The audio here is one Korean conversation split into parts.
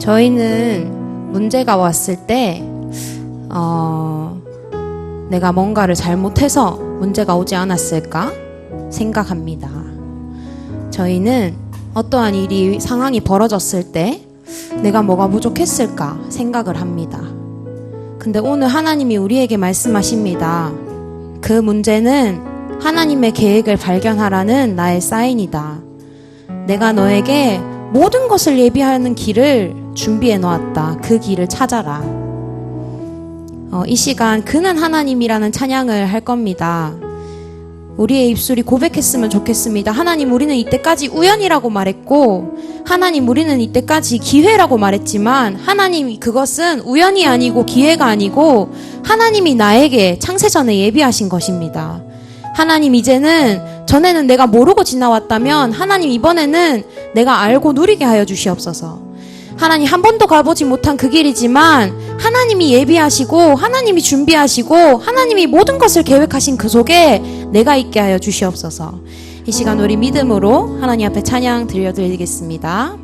저희는 문제가 왔을 때 내가 뭔가를 잘못해서 문제가 오지 않았을까 생각합니다. 저희는 어떠한 상황이 벌어졌을 때 내가 뭐가 부족했을까 생각을 합니다. 근데 오늘 하나님이 우리에게 말씀하십니다. 그 문제는 하나님의 계획을 발견하라는 나의 사인이다. 내가 너에게 모든 것을 예비하는 길을 준비해 놓았다. 그 길을 찾아라. 이 시간 그는 하나님이라는 찬양을 할 겁니다. 우리의 입술이 고백했으면 좋겠습니다. 하나님, 우리는 이때까지 우연이라고 말했고, 하나님, 우리는 이때까지 기회라고 말했지만, 하나님, 그것은 우연이 아니고 기회가 아니고 하나님이 나에게 창세전에 예비하신 것입니다. 하나님, 이제는 전에는 내가 모르고 지나왔다면 하나님, 이번에는 내가 알고 누리게 하여 주시옵소서. 하나님, 한 번도 가보지 못한 그 길이지만 하나님이 예비하시고 하나님이 준비하시고 하나님이 모든 것을 계획하신 그 속에 내가 있게 하여 주시옵소서. 이 시간 우리 믿음으로 하나님 앞에 찬양 들려드리겠습니다.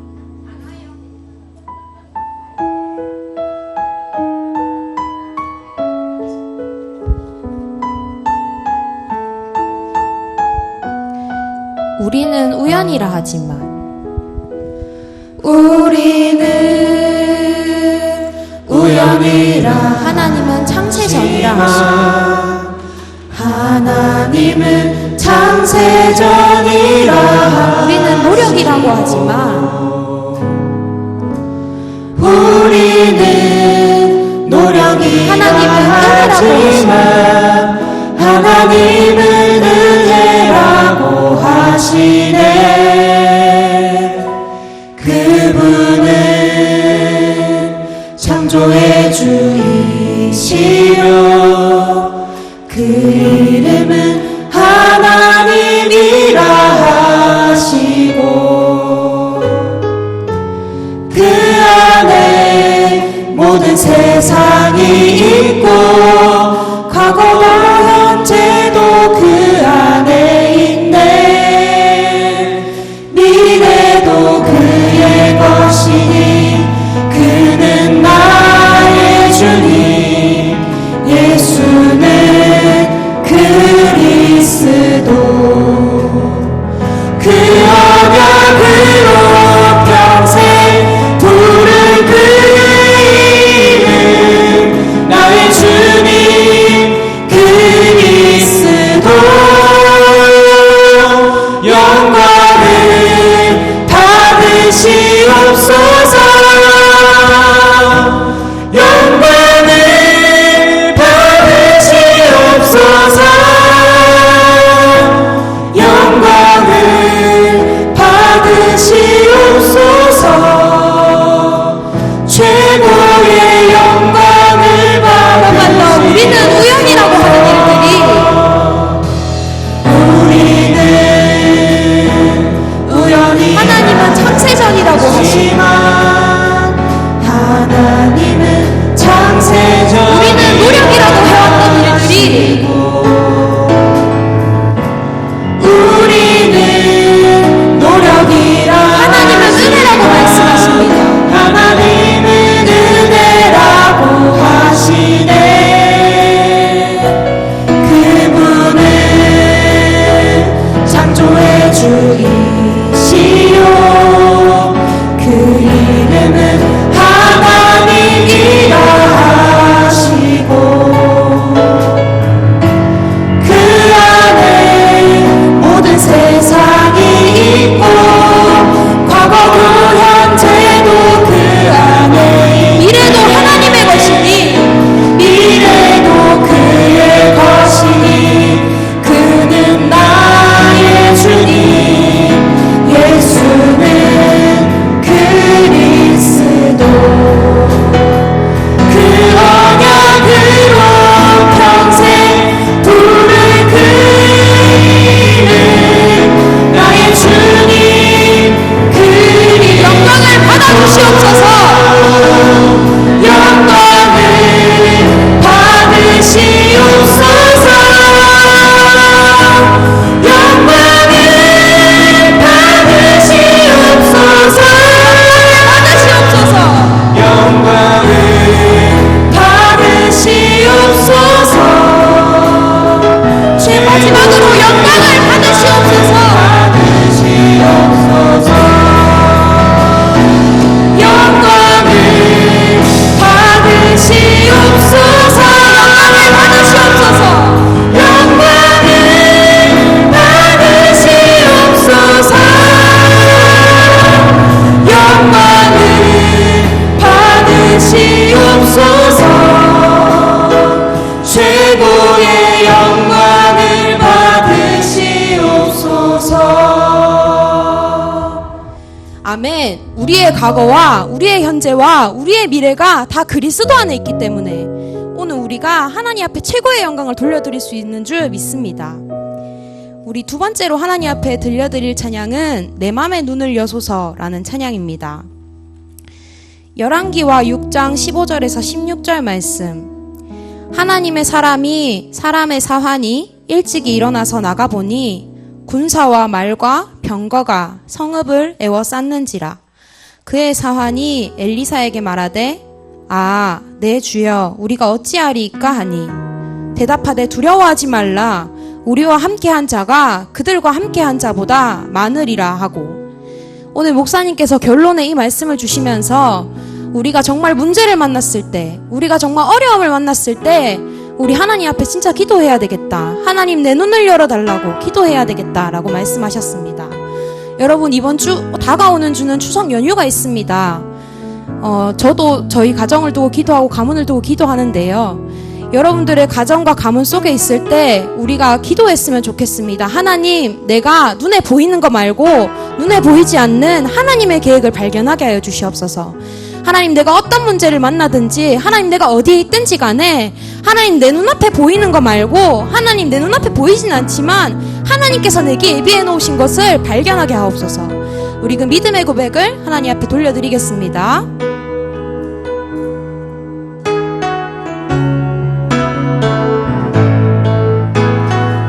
우리는 우연이라 하지만 우리는 우연이라 하나님은 창세전이라 하시고 하나님은 창세전이라 우리는 노력이라고 하지만 우리는 노력이 하나님은 은혜라고 하나님은 은혜라고 하시네. 그분은 창조의 주이시며 그 이름은 하나님이라 하시고 그 안에 모든 세상이 있고 과거 아멘. 우리의 과거와 우리의 현재와 우리의 미래가 다 그리스도 안에 있기 때문에 오늘 우리가 하나님 앞에 최고의 영광을 돌려드릴 수 있는 줄 믿습니다. 우리 두 번째로 하나님 앞에 들려드릴 찬양은 내 맘에 눈을 여소서라는 찬양입니다. 열왕기와 6장 15절에서 16절 말씀. 하나님의 사람이 사람의 사환이 일찍이 일어나서 나가보니 군사와 말과 병거가 성읍을 에워쌌는지라. 그의 사환이 엘리사에게 말하되 아, 내 주여 우리가 어찌하리이까 하니 대답하되 두려워하지 말라. 우리와 함께한 자가 그들과 함께한 자보다 많으리라 하고. 오늘 목사님께서 결론에 이 말씀을 주시면서 우리가 정말 문제를 만났을 때, 우리가 정말 어려움을 만났을 때 우리 하나님 앞에 진짜 기도해야 되겠다. 하나님 내 눈을 열어달라고 기도해야 되겠다라고 말씀하셨습니다. 여러분, 이번 주 다가오는 주는 추석 연휴가 있습니다. 저도 저희 가정을 두고 기도하고 가문을 두고 기도하는데요. 여러분들의 가정과 가문 속에 있을 때 우리가 기도했으면 좋겠습니다. 하나님, 내가 눈에 보이는 거 말고 눈에 보이지 않는 하나님의 계획을 발견하게 하여 주시옵소서. 하나님, 내가 어떤 문제를 만나든지, 하나님 내가 어디에 있든지 간에 하나님 내 눈앞에 보이는 거 말고, 하나님 내 눈앞에 보이진 않지만 하나님께서 내게 예비해 놓으신 것을 발견하게 하옵소서. 우리 그 믿음의 고백을 하나님 앞에 돌려드리겠습니다.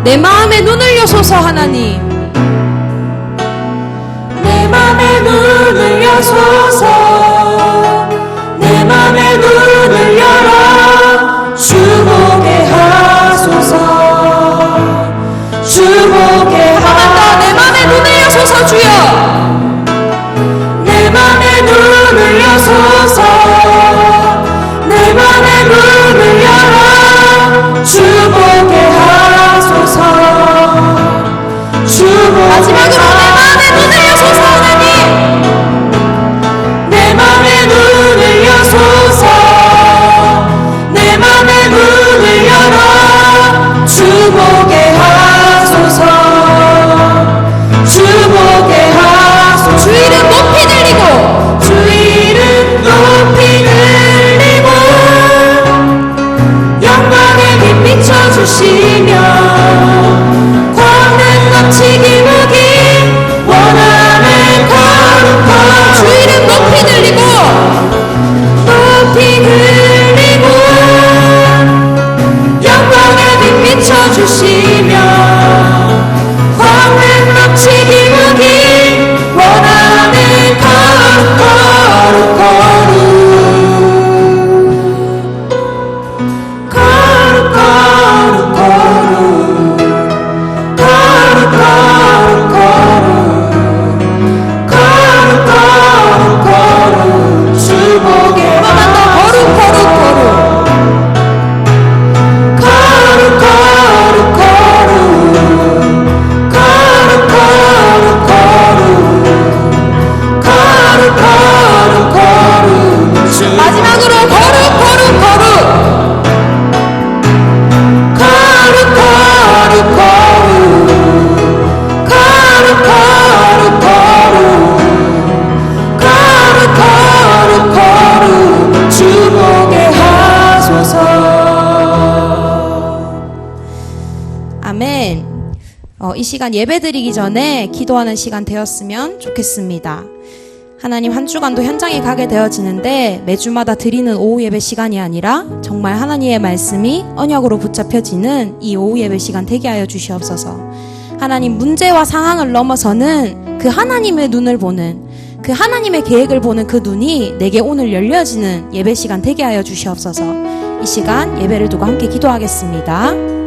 내 마음에 눈을 여소서. 하나님, 내 맘에 눈을 여소서. 내 맘에 눈을 열어 주보게 하소서. 주보게 하소서. 내 맘에 눈을 여소서. 주여, 내 맘에 눈을 여소서. 내 맘에 눈을 열어 주보게 하소서. 주보게 마지막으로 내 맘에 눈을 여소서. 하나님, 내 맘에 눈을 여소서. 내 맘에 눈을 열어 주보게 하소서. 주보게 하소서. 주 이름 높이 들리고, 주 이름 높이 들리고 영광의 빛 비춰주시며 광대 넘치기 무기 원하는 거룩한 주 이름 높이 들리고, 높이 들리고 영광의 빛 비춰주시며 광대 넘치기 무기 원하는 거룩 거룩 거룩 거룩 주보게 한번 더 거룩 거룩 거룩. 마지막으로 거룩 거룩 거룩 주보게 하소서. 아멘. 이 시간 예배 드리기 전에 기도하는 시간 되었으면 좋겠습니다. 하나님, 한 주간도 현장에 가게 되어지는데 매주마다 드리는 오후 예배 시간이 아니라 정말 하나님의 말씀이 언약으로 붙잡혀지는 이 오후 예배 시간 되게 하여 주시옵소서. 하나님, 문제와 상황을 넘어서는 그 하나님의 눈을 보는, 그 하나님의 계획을 보는 그 눈이 내게 오늘 열려지는 예배 시간 되게 하여 주시옵소서. 이 시간 예배를 두고 함께 기도하겠습니다.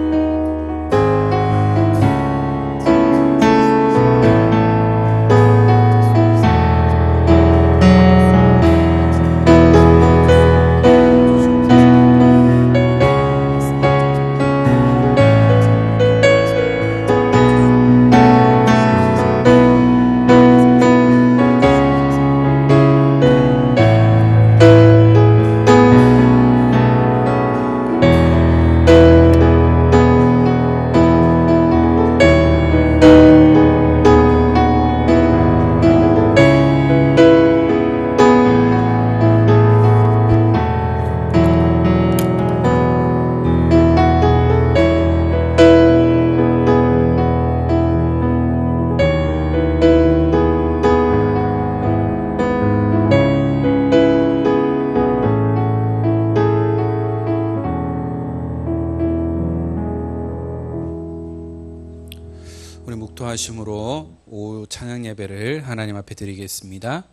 우리 묵도하심으로 오후 찬양 예배를 하나님 앞에 드리겠습니다.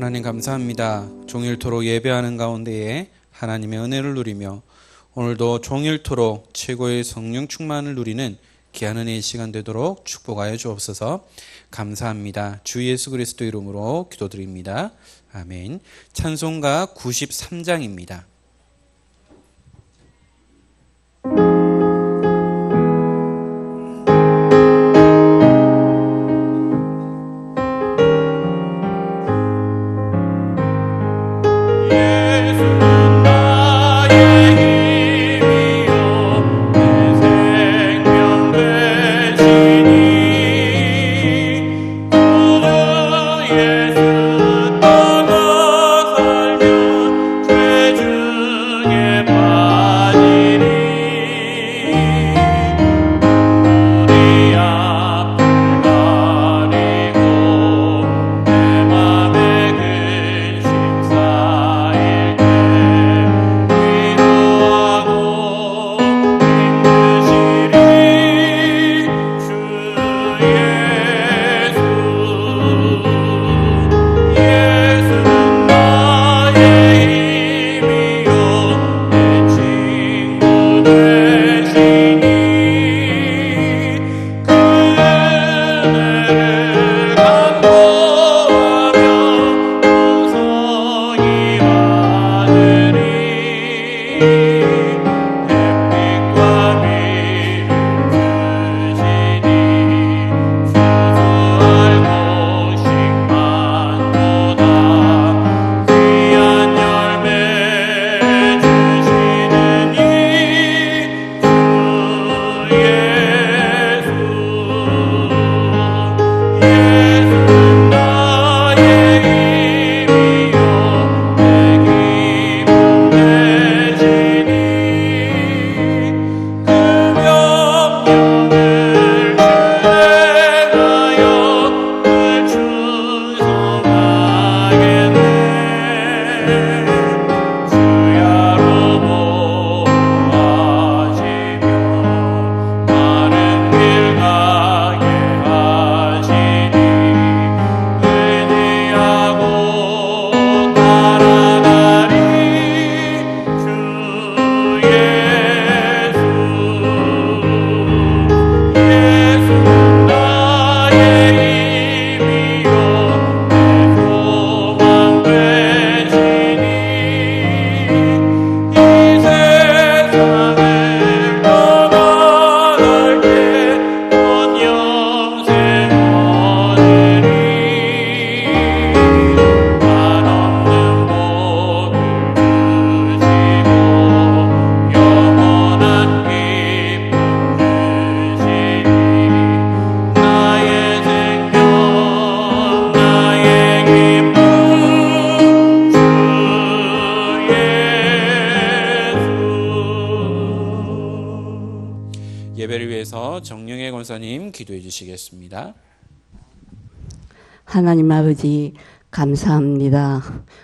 하나님 감사합니다. 종일토록 예배하는 가운데에 하나님의 은혜를 누리며 오늘도 종일토록 최고의 성령 충만을 누리는 귀한 은혜의 시간 되도록 축복하여 주옵소서. 감사합니다. 주 예수 그리스도 이름으로 기도드립니다. 아멘. 찬송가 93장입니다. 예배를 위해서 정영애 권사님 기도해 주시겠습니다. 하나님 아버지 감사합니다.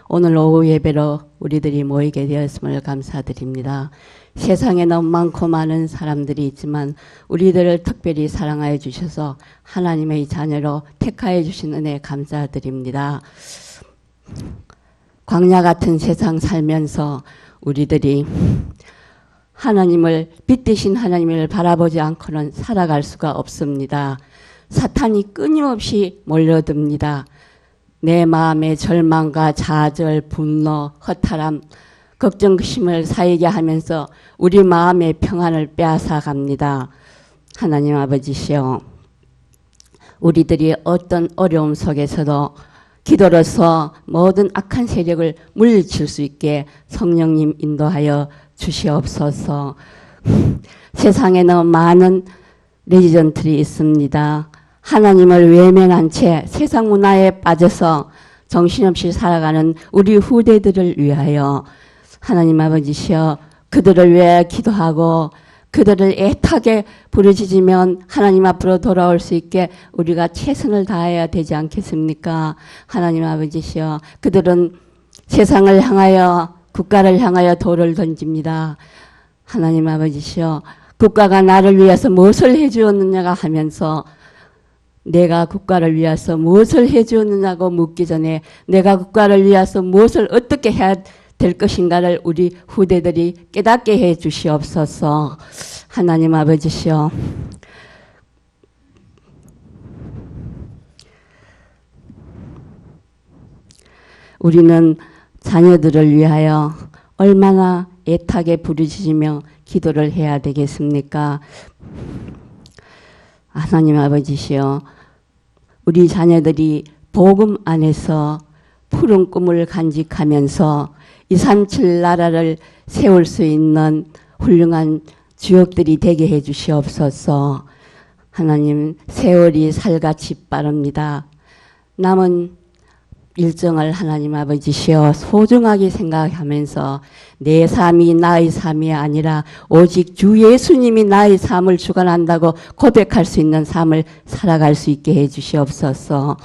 오늘 오후 예배로 우리들이 모이게 되었음을 감사드립니다. 세상에 너무 많고 많은 사람들이 있지만 우리들을 특별히 사랑하여 주셔서 하나님의 자녀로 택하여 주신 은혜 감사드립니다. 광야 같은 세상 살면서 우리들이 하나님을 빛 대신 하나님을 바라보지 않고는 살아갈 수가 없습니다. 사탄이 끊임없이 몰려듭니다. 내 마음의 절망과 좌절, 분노, 허탈함, 걱정심을 쌓이게 하면서 우리 마음의 평안을 빼앗아 갑니다. 하나님 아버지시여, 우리들이 어떤 어려움 속에서도 기도로서 모든 악한 세력을 물리칠 수 있게 성령님 인도하여 주시옵소서. 세상에는 많은 레지던트리 있습니다. 하나님을 외면한 채 세상 문화에 빠져서 정신없이 살아가는 우리 후대들을 위하여 하나님 아버지시여 그들을 위해 기도하고 그들을 애타게 부르짖으면 하나님 앞으로 돌아올 수 있게 우리가 최선을 다해야 되지 않겠습니까? 하나님 아버지시여 그들은 세상을 향하여 국가를 향하여 돌을 던집니다. 하나님 아버지시여 국가가 나를 위해서 무엇을 해주었느냐가 하면서 내가 국가를 위해서 무엇을 해주었느냐고 묻기 전에 내가 국가를 위해서 무엇을 어떻게 해야 될 것인가를 우리 후대들이 깨닫게 해 주시옵소서. 하나님 아버지시여 우리는 자녀들을 위하여 얼마나 애타게 부르짖으며 기도를 해야 되겠습니까? 하나님 아버지시여 우리 자녀들이 복음 안에서 푸른 꿈을 간직하면서 237 나라를 세울 수 있는 훌륭한 주역들이 되게 해 주시옵소서. 하나님 세월이 살같이 빠릅니다. 남은 일정을 하나님 아버지시여 소중하게 생각하면서 내 삶이 나의 삶이 아니라 오직 주 예수님이 나의 삶을 주관한다고 고백할 수 있는 삶을 살아갈 수 있게 해 주시옵소서.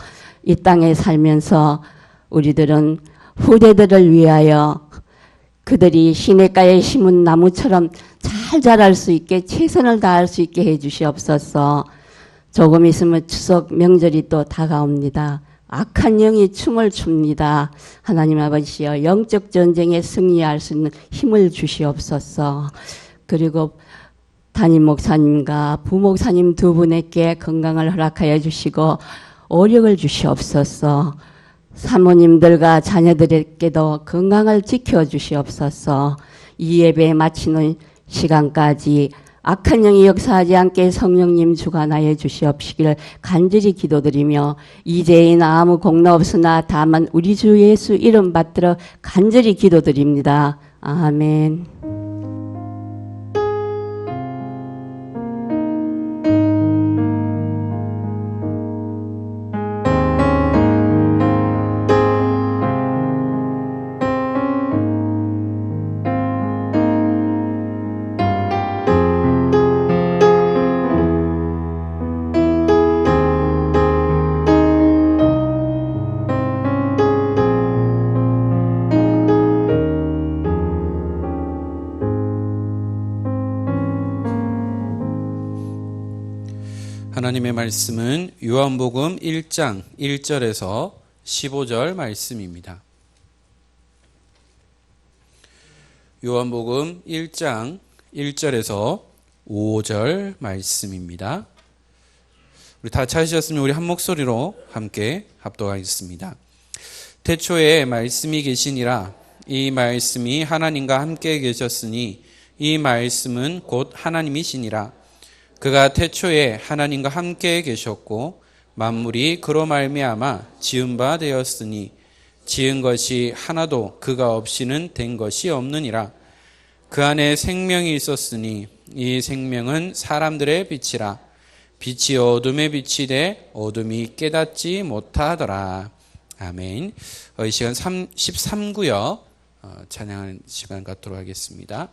이 땅에 살면서 우리들은 후대들을 위하여 그들이 시냇가에 심은 나무처럼 잘 자랄 수 있게 최선을 다할 수 있게 해 주시옵소서. 조금 있으면 추석 명절이 또 다가옵니다. 악한 영이 춤을 춥니다. 하나님 아버지여 영적 전쟁에 승리할 수 있는 힘을 주시옵소서. 그리고 담임 목사님과 부목사님 두 분에게 건강을 허락하여 주시고 오력을 주시옵소서. 사모님들과 자녀들에게도 건강을 지켜주시옵소서. 이 예배 마치는 시간까지 악한 영이 역사하지 않게 성령님 주관하여 주시옵시기를 간절히 기도드리며 이제인 아무 공로 없으나 다만 우리 주 예수 이름 받들어 간절히 기도드립니다. 아멘. 하나님의 말씀은 요한복음 1장 1절에서 15절 말씀입니다. 요한복음 1장 1절에서 5절 말씀입니다. 우리 다 찾으셨으면 우리 한 목소리로 함께 합독하겠습니다. 태초에 말씀이 계시니라. 이 말씀이 하나님과 함께 계셨으니 이 말씀은 곧 하나님이시니라. 그가 태초에 하나님과 함께 계셨고 만물이 그로 말미암아 지은 바 되었으니 지은 것이 하나도 그가 없이는 된 것이 없느니라. 그 안에 생명이 있었으니 이 생명은 사람들의 빛이라. 빛이 어둠에 비치되 어둠이 깨닫지 못하더라. 아멘. 이 시간 13구역 찬양하는 시간 갖도록 하겠습니다.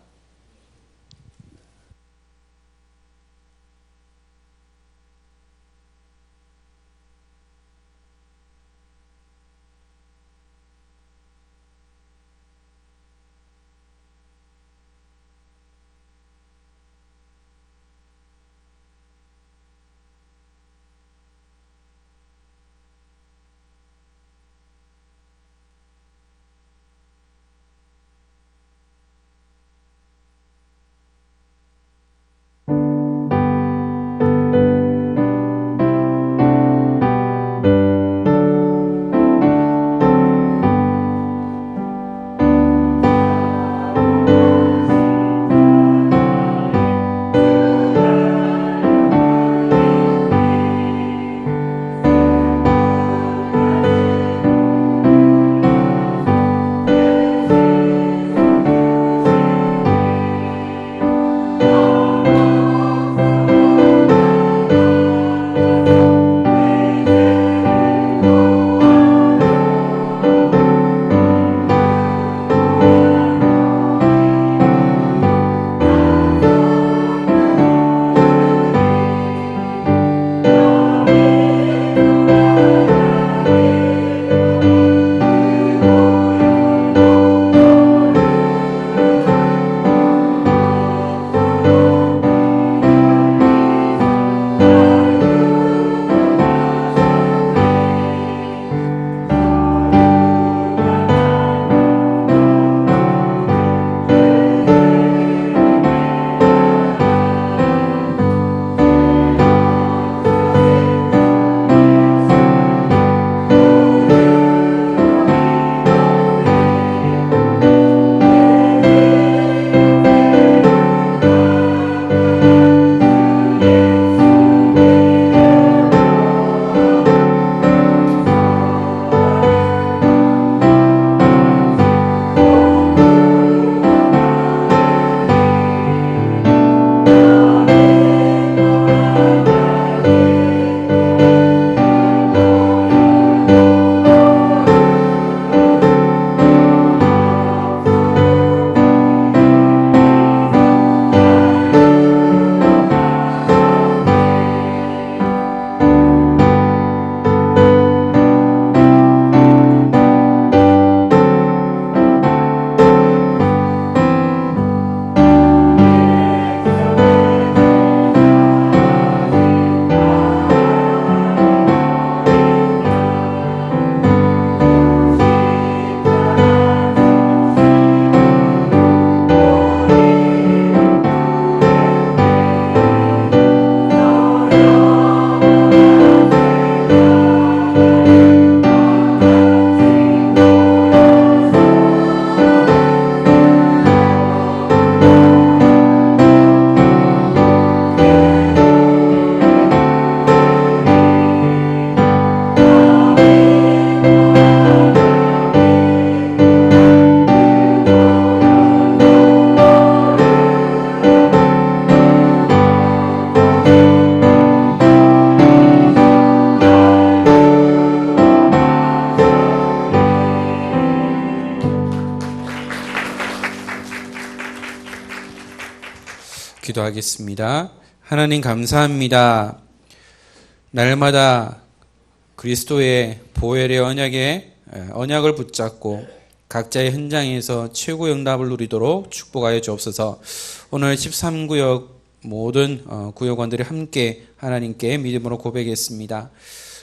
기도하겠습니다. 하나님 감사합니다. 날마다 그리스도의 보혈의 언약을 붙잡고 각자의 현장에서 최고의 응답을 누리도록 축복하여 주옵소서. 오늘 13구역 모든 구역원들이 함께 하나님께 믿음으로 고백했습니다.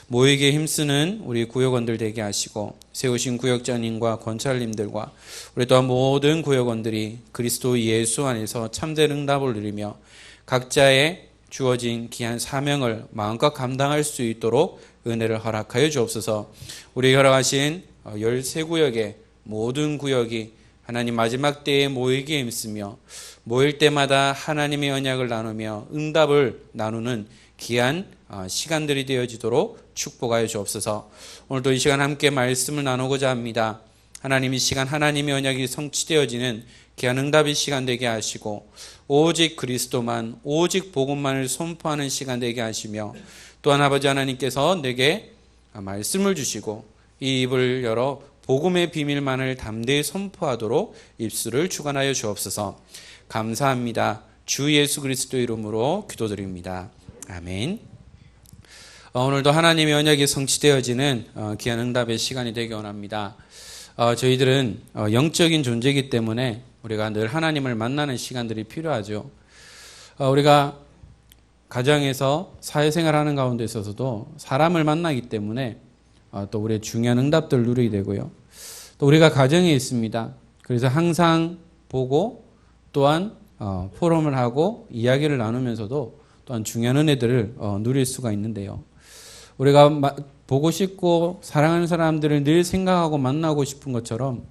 모이기에 힘쓰는 우리 구역원들 되게 하시고 세우신 구역장님과 권찰님들과 우리 또한 모든 구역원들이 그리스도 예수 안에서 참된 응답을 누리며 각자의 주어진 귀한 사명을 마음껏 감당할 수 있도록 은혜를 허락하여 주옵소서. 우리 허락하신 13구역의 모든 구역이 하나님 마지막 때에 모이기에 힘쓰며 모일 때마다 하나님의 언약을 나누며 응답을 나누는 귀한 시간들이 되어지도록 축복하여 주옵소서. 오늘도 이 시간 함께 말씀을 나누고자 합니다. 하나님 이 시간 하나님의 언약이 성취되어지는 귀한 응답의 시간 되게 하시고 오직 그리스도만 오직 복음만을 선포하는 시간 되게 하시며 또한 아버지 하나님께서 내게 말씀을 주시고 이 입을 열어 복음의 비밀만을 담대히 선포하도록 입술을 주관하여 주옵소서. 감사합니다. 주 예수 그리스도 이름으로 기도드립니다. 아멘. 오늘도 하나님의 언약이 성취되어지는 귀한 응답의 시간이 되기 원합니다. 저희들은 영적인 존재이기 때문에 우리가 늘 하나님을 만나는 시간들이 필요하죠. 우리가 가정에서 사회생활하는 가운데 있어서도 사람을 만나기 때문에 또 우리의 중요한 응답들을 누리게 되고요. 또 우리가 가정에 있습니다. 그래서 항상 보고 또한 포럼을 하고 이야기를 나누면서도 또한 중요한 은혜들을 누릴 수가 있는데요. 우리가 보고 싶고 사랑하는 사람들을 늘 생각하고 만나고 싶은 것처럼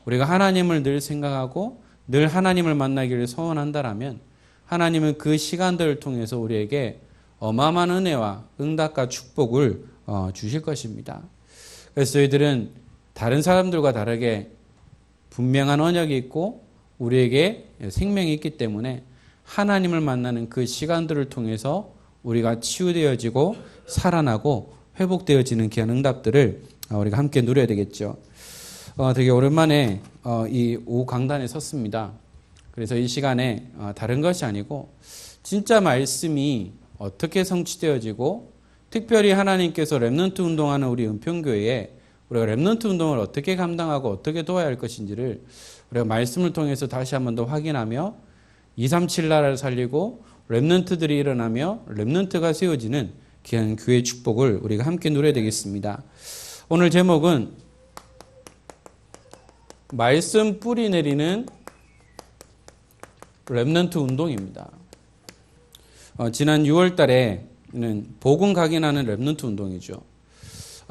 우리가 하나님을 늘 생각하고 늘 하나님을 만나기를 소원한다라면 하나님은 그 시간들을 통해서 우리에게 어마어마한 은혜와 응답과 축복을 주실 것입니다. 그래서 저희들은 다른 사람들과 다르게 분명한 언약이 있고 우리에게 생명이 있기 때문에 하나님을 만나는 그 시간들을 통해서 우리가 치유되어지고 살아나고 회복되어지는 귀한 응답들을 우리가 함께 누려야 되겠죠. 되게 오랜만에 이 오후 강단에 섰습니다. 그래서 이 시간에 다른 것이 아니고 진짜 말씀이 어떻게 성취되어지고 특별히 하나님께서 렘넌트 운동하는 우리 은평교회에 우리가 렘넌트 운동을 어떻게 감당하고 어떻게 도와야 할 것인지를 우리가 말씀을 통해서 다시 한 번 더 확인하며 237 나라를 살리고 렘넌트들이 일어나며 렘넌트가 세워지는 귀한 교회의 축복을 우리가 함께 누려야 되겠습니다. 오늘 제목은 말씀 뿌리 내리는 렘넌트 운동입니다. 지난 6월 달에는 복음 각인하는 렘넌트 운동이죠.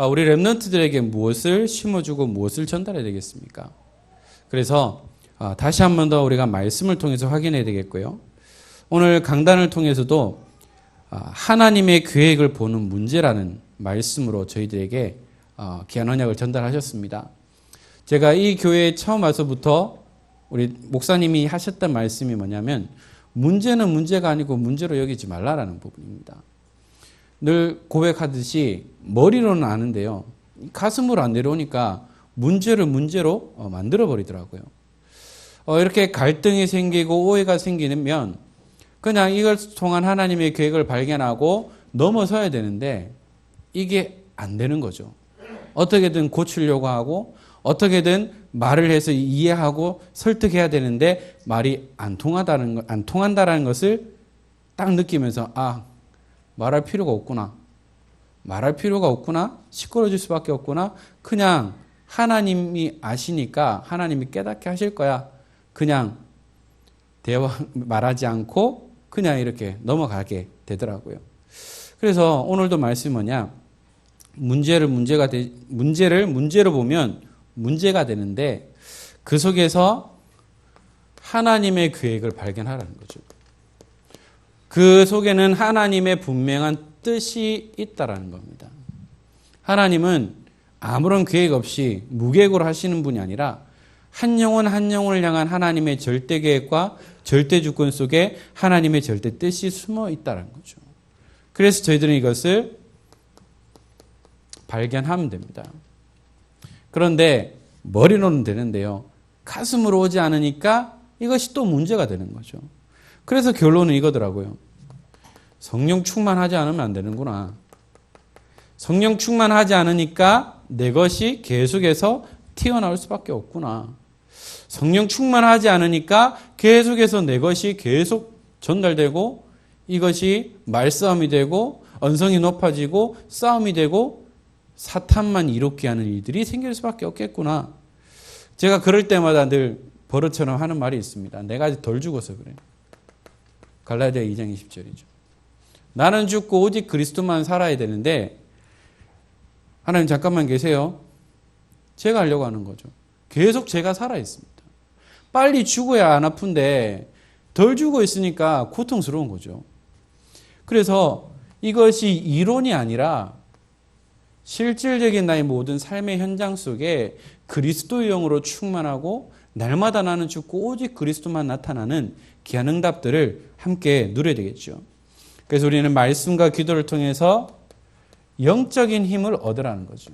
우리 렘넌트들에게 무엇을 심어주고 무엇을 전달해야 되겠습니까? 그래서 다시 한 번 더 우리가 말씀을 통해서 확인해야 되겠고요. 오늘 강단을 통해서도 하나님의 계획을 보는 문제라는 말씀으로 저희들에게 귀한 언약을 전달하셨습니다. 제가 이 교회에 처음 와서부터 우리 목사님이 하셨던 말씀이 뭐냐면 문제는 문제가 아니고 문제로 여기지 말라라는 부분입니다. 늘 고백하듯이 머리로는 아는데요. 가슴으로 안 내려오니까 문제를 문제로 만들어 버리더라고요. 이렇게 갈등이 생기고 오해가 생기면 그냥 이걸 통한 하나님의 계획을 발견하고 넘어서야 되는데 이게 안 되는 거죠. 어떻게든 고치려고 하고 어떻게든 말을 해서 이해하고 설득해야 되는데 말이 안 통한다라는 것을 딱 느끼면서 말할 필요가 없구나. 시끄러워질 수밖에 없구나. 그냥 하나님이 아시니까 하나님이 깨닫게 하실 거야. 그냥 말하지 않고 그냥 이렇게 넘어가게 되더라고요. 그래서 오늘도 말씀이 뭐냐? 문제를 문제로 보면 문제가 되는데 그 속에서 하나님의 계획을 발견하라는 거죠. 그 속에는 하나님의 분명한 뜻이 있다라는 겁니다. 하나님은 아무런 계획 없이 무계획으로 하시는 분이 아니라 한 영혼 한 영혼을 향한 하나님의 절대 계획과 절대 주권 속에 하나님의 절대 뜻이 숨어 있다는 거죠. 그래서 저희들은 이것을 발견하면 됩니다. 그런데 머리로는 되는데요. 가슴으로 오지 않으니까 이것이 또 문제가 되는 거죠. 그래서 결론은 이거더라고요. 성령 충만하지 않으면 안 되는구나. 성령 충만하지 않으니까 내 것이 계속해서 튀어나올 수밖에 없구나. 성령 충만하지 않으니까 계속해서 내 것이 계속 전달되고 이것이 말싸움이 되고 언성이 높아지고 싸움이 되고 사탄만 이롭게 하는 일들이 생길 수밖에 없겠구나. 제가 그럴 때마다 늘 버릇처럼 하는 말이 있습니다. 내가 아직 덜 죽어서 그래. 갈라디아 2장 20절이죠. 나는 죽고 오직 그리스도만 살아야 되는데 하나님 잠깐만 계세요. 제가 하려고 하는 거죠. 계속 제가 살아있습니다. 빨리 죽어야 안 아픈데 덜 죽어 있으니까 고통스러운 거죠. 그래서 이것이 이론이 아니라 실질적인 나의 모든 삶의 현장 속에 그리스도의 영으로 충만하고 날마다 나는 죽고 오직 그리스도만 나타나는 귀한 응답들을 함께 누려야 되겠죠. 그래서 우리는 말씀과 기도를 통해서 영적인 힘을 얻으라는 거죠.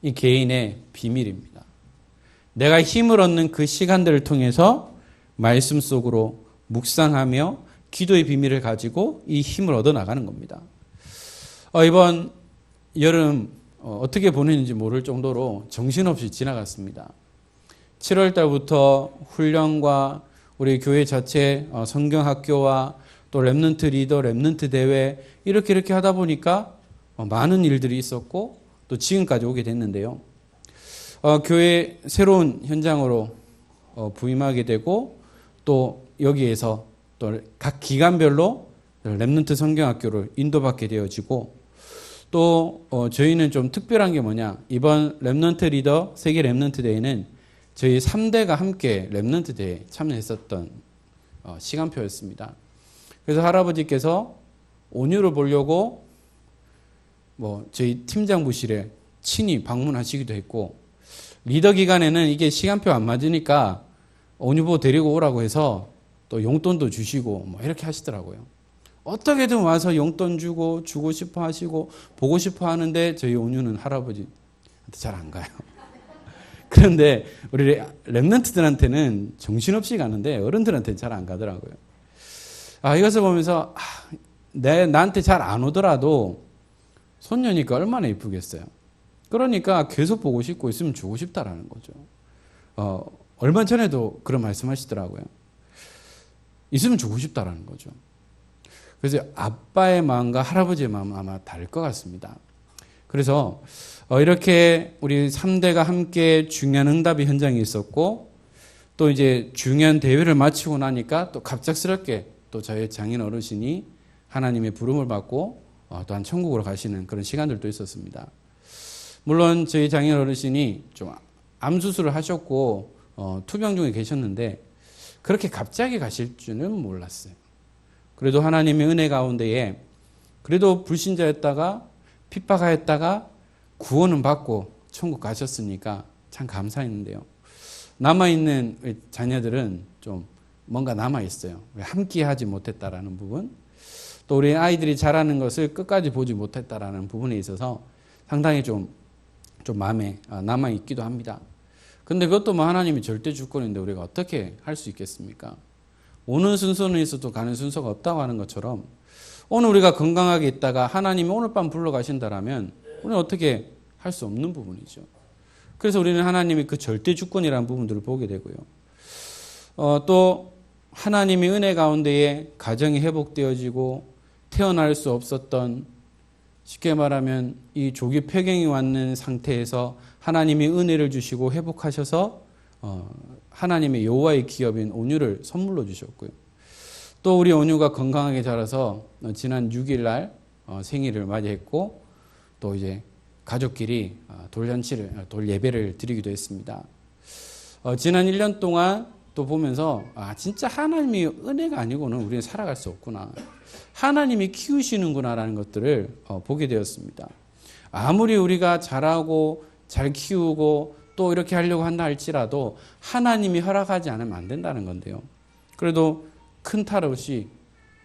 이 개인의 비밀입니다. 내가 힘을 얻는 그 시간들을 통해서 말씀 속으로 묵상하며 기도의 비밀을 가지고 이 힘을 얻어 나가는 겁니다. 이번 여름 어떻게 보냈는지 모를 정도로 정신없이 지나갔습니다. 7월 달부터 훈련과 우리 교회 자체 성경학교와 또 렘넌트 리더, 렘넌트 대회 이렇게 하다 보니까 많은 일들이 있었고 또 지금까지 오게 됐는데요. 교회 새로운 현장으로 부임하게 되고 또 여기에서 또 각 기간별로 렘넌트 성경학교를 인도받게 되어지고 또 저희는 좀 특별한 게 뭐냐, 이번 렘넌트 리더 세계 렘넌트 대회는 저희 3대가 함께 렘넌트 대회에 참여했었던 시간표였습니다. 그래서 할아버지께서 온유를 보려고 저희 팀장부실에 친히 방문하시기도 했고, 리더 기간에는 이게 시간표 안 맞으니까 온유보 데리고 오라고 해서 또 용돈도 주시고 이렇게 하시더라고요. 어떻게든 와서 용돈 주고 싶어 하시고 보고 싶어 하는데 저희 온유는 할아버지한테 잘 안 가요. 그런데 우리 렘넌트들한테는 정신없이 가는데 어른들한테는 잘 안 가더라고요. 이것을 보면서 나한테 잘 안 오더라도 손녀니까 얼마나 이쁘겠어요. 그러니까 계속 보고 싶고 있으면 주고 싶다라는 거죠. 얼마 전에도 그런 말씀하시더라고요. 있으면 주고 싶다라는 거죠. 그래서 아빠의 마음과 할아버지의 마음은 아마 다를 것 같습니다. 그래서 이렇게 우리 3대가 함께 중요한 응답의 현장이 있었고, 또 이제 중요한 대회를 마치고 나니까 또 갑작스럽게 또 저희 장인 어르신이 하나님의 부름을 받고 또한 천국으로 가시는 그런 시간들도 있었습니다. 물론 저희 장인 어르신이 좀 암 수술을 하셨고 투병 중에 계셨는데 그렇게 갑자기 가실 줄은 몰랐어요. 그래도 하나님의 은혜 가운데에 그래도 불신자였다가 핍박하였다가 구원은 받고 천국 가셨으니까 참 감사했는데요. 남아있는 자녀들은 좀 뭔가 남아있어요. 함께 하지 못했다라는 부분, 또 우리 아이들이 자라는 것을 끝까지 보지 못했다라는 부분에 있어서 상당히 좀 마음에 남아있기도 합니다. 근데 그것도 뭐 하나님이 절대 주권인데 우리가 어떻게 할 수 있겠습니까? 오는 순서는 있어도 가는 순서가 없다고 하는 것처럼 오늘 우리가 건강하게 있다가 하나님이 오늘 밤 불러가신다라면 우리는 어떻게 할 수 없는 부분이죠. 그래서 우리는 하나님이 그 절대 주권이라는 부분들을 보게 되고요. 또 하나님의 은혜 가운데에 가정이 회복되어지고 태어날 수 없었던, 쉽게 말하면 이 조기 폐경이 왔는 상태에서 하나님이 은혜를 주시고 회복하셔서 하나님의 여호와의 기업인 온유를 선물로 주셨고요. 또 우리 온유가 건강하게 자라서 지난 6일 날 생일을 맞이했고, 또 이제 가족끼리 돌 예배를 드리기도 했습니다. 지난 1년 동안 또 보면서 진짜 하나님이 은혜가 아니고는 우리는 살아갈 수 없구나. 하나님이 키우시는구나라는 것들을 보게 되었습니다. 아무리 우리가 잘하고 잘 키우고 또 이렇게 하려고 한다 할지라도 하나님이 허락하지 않으면 안 된다는 건데요. 그래도 큰 탈 없이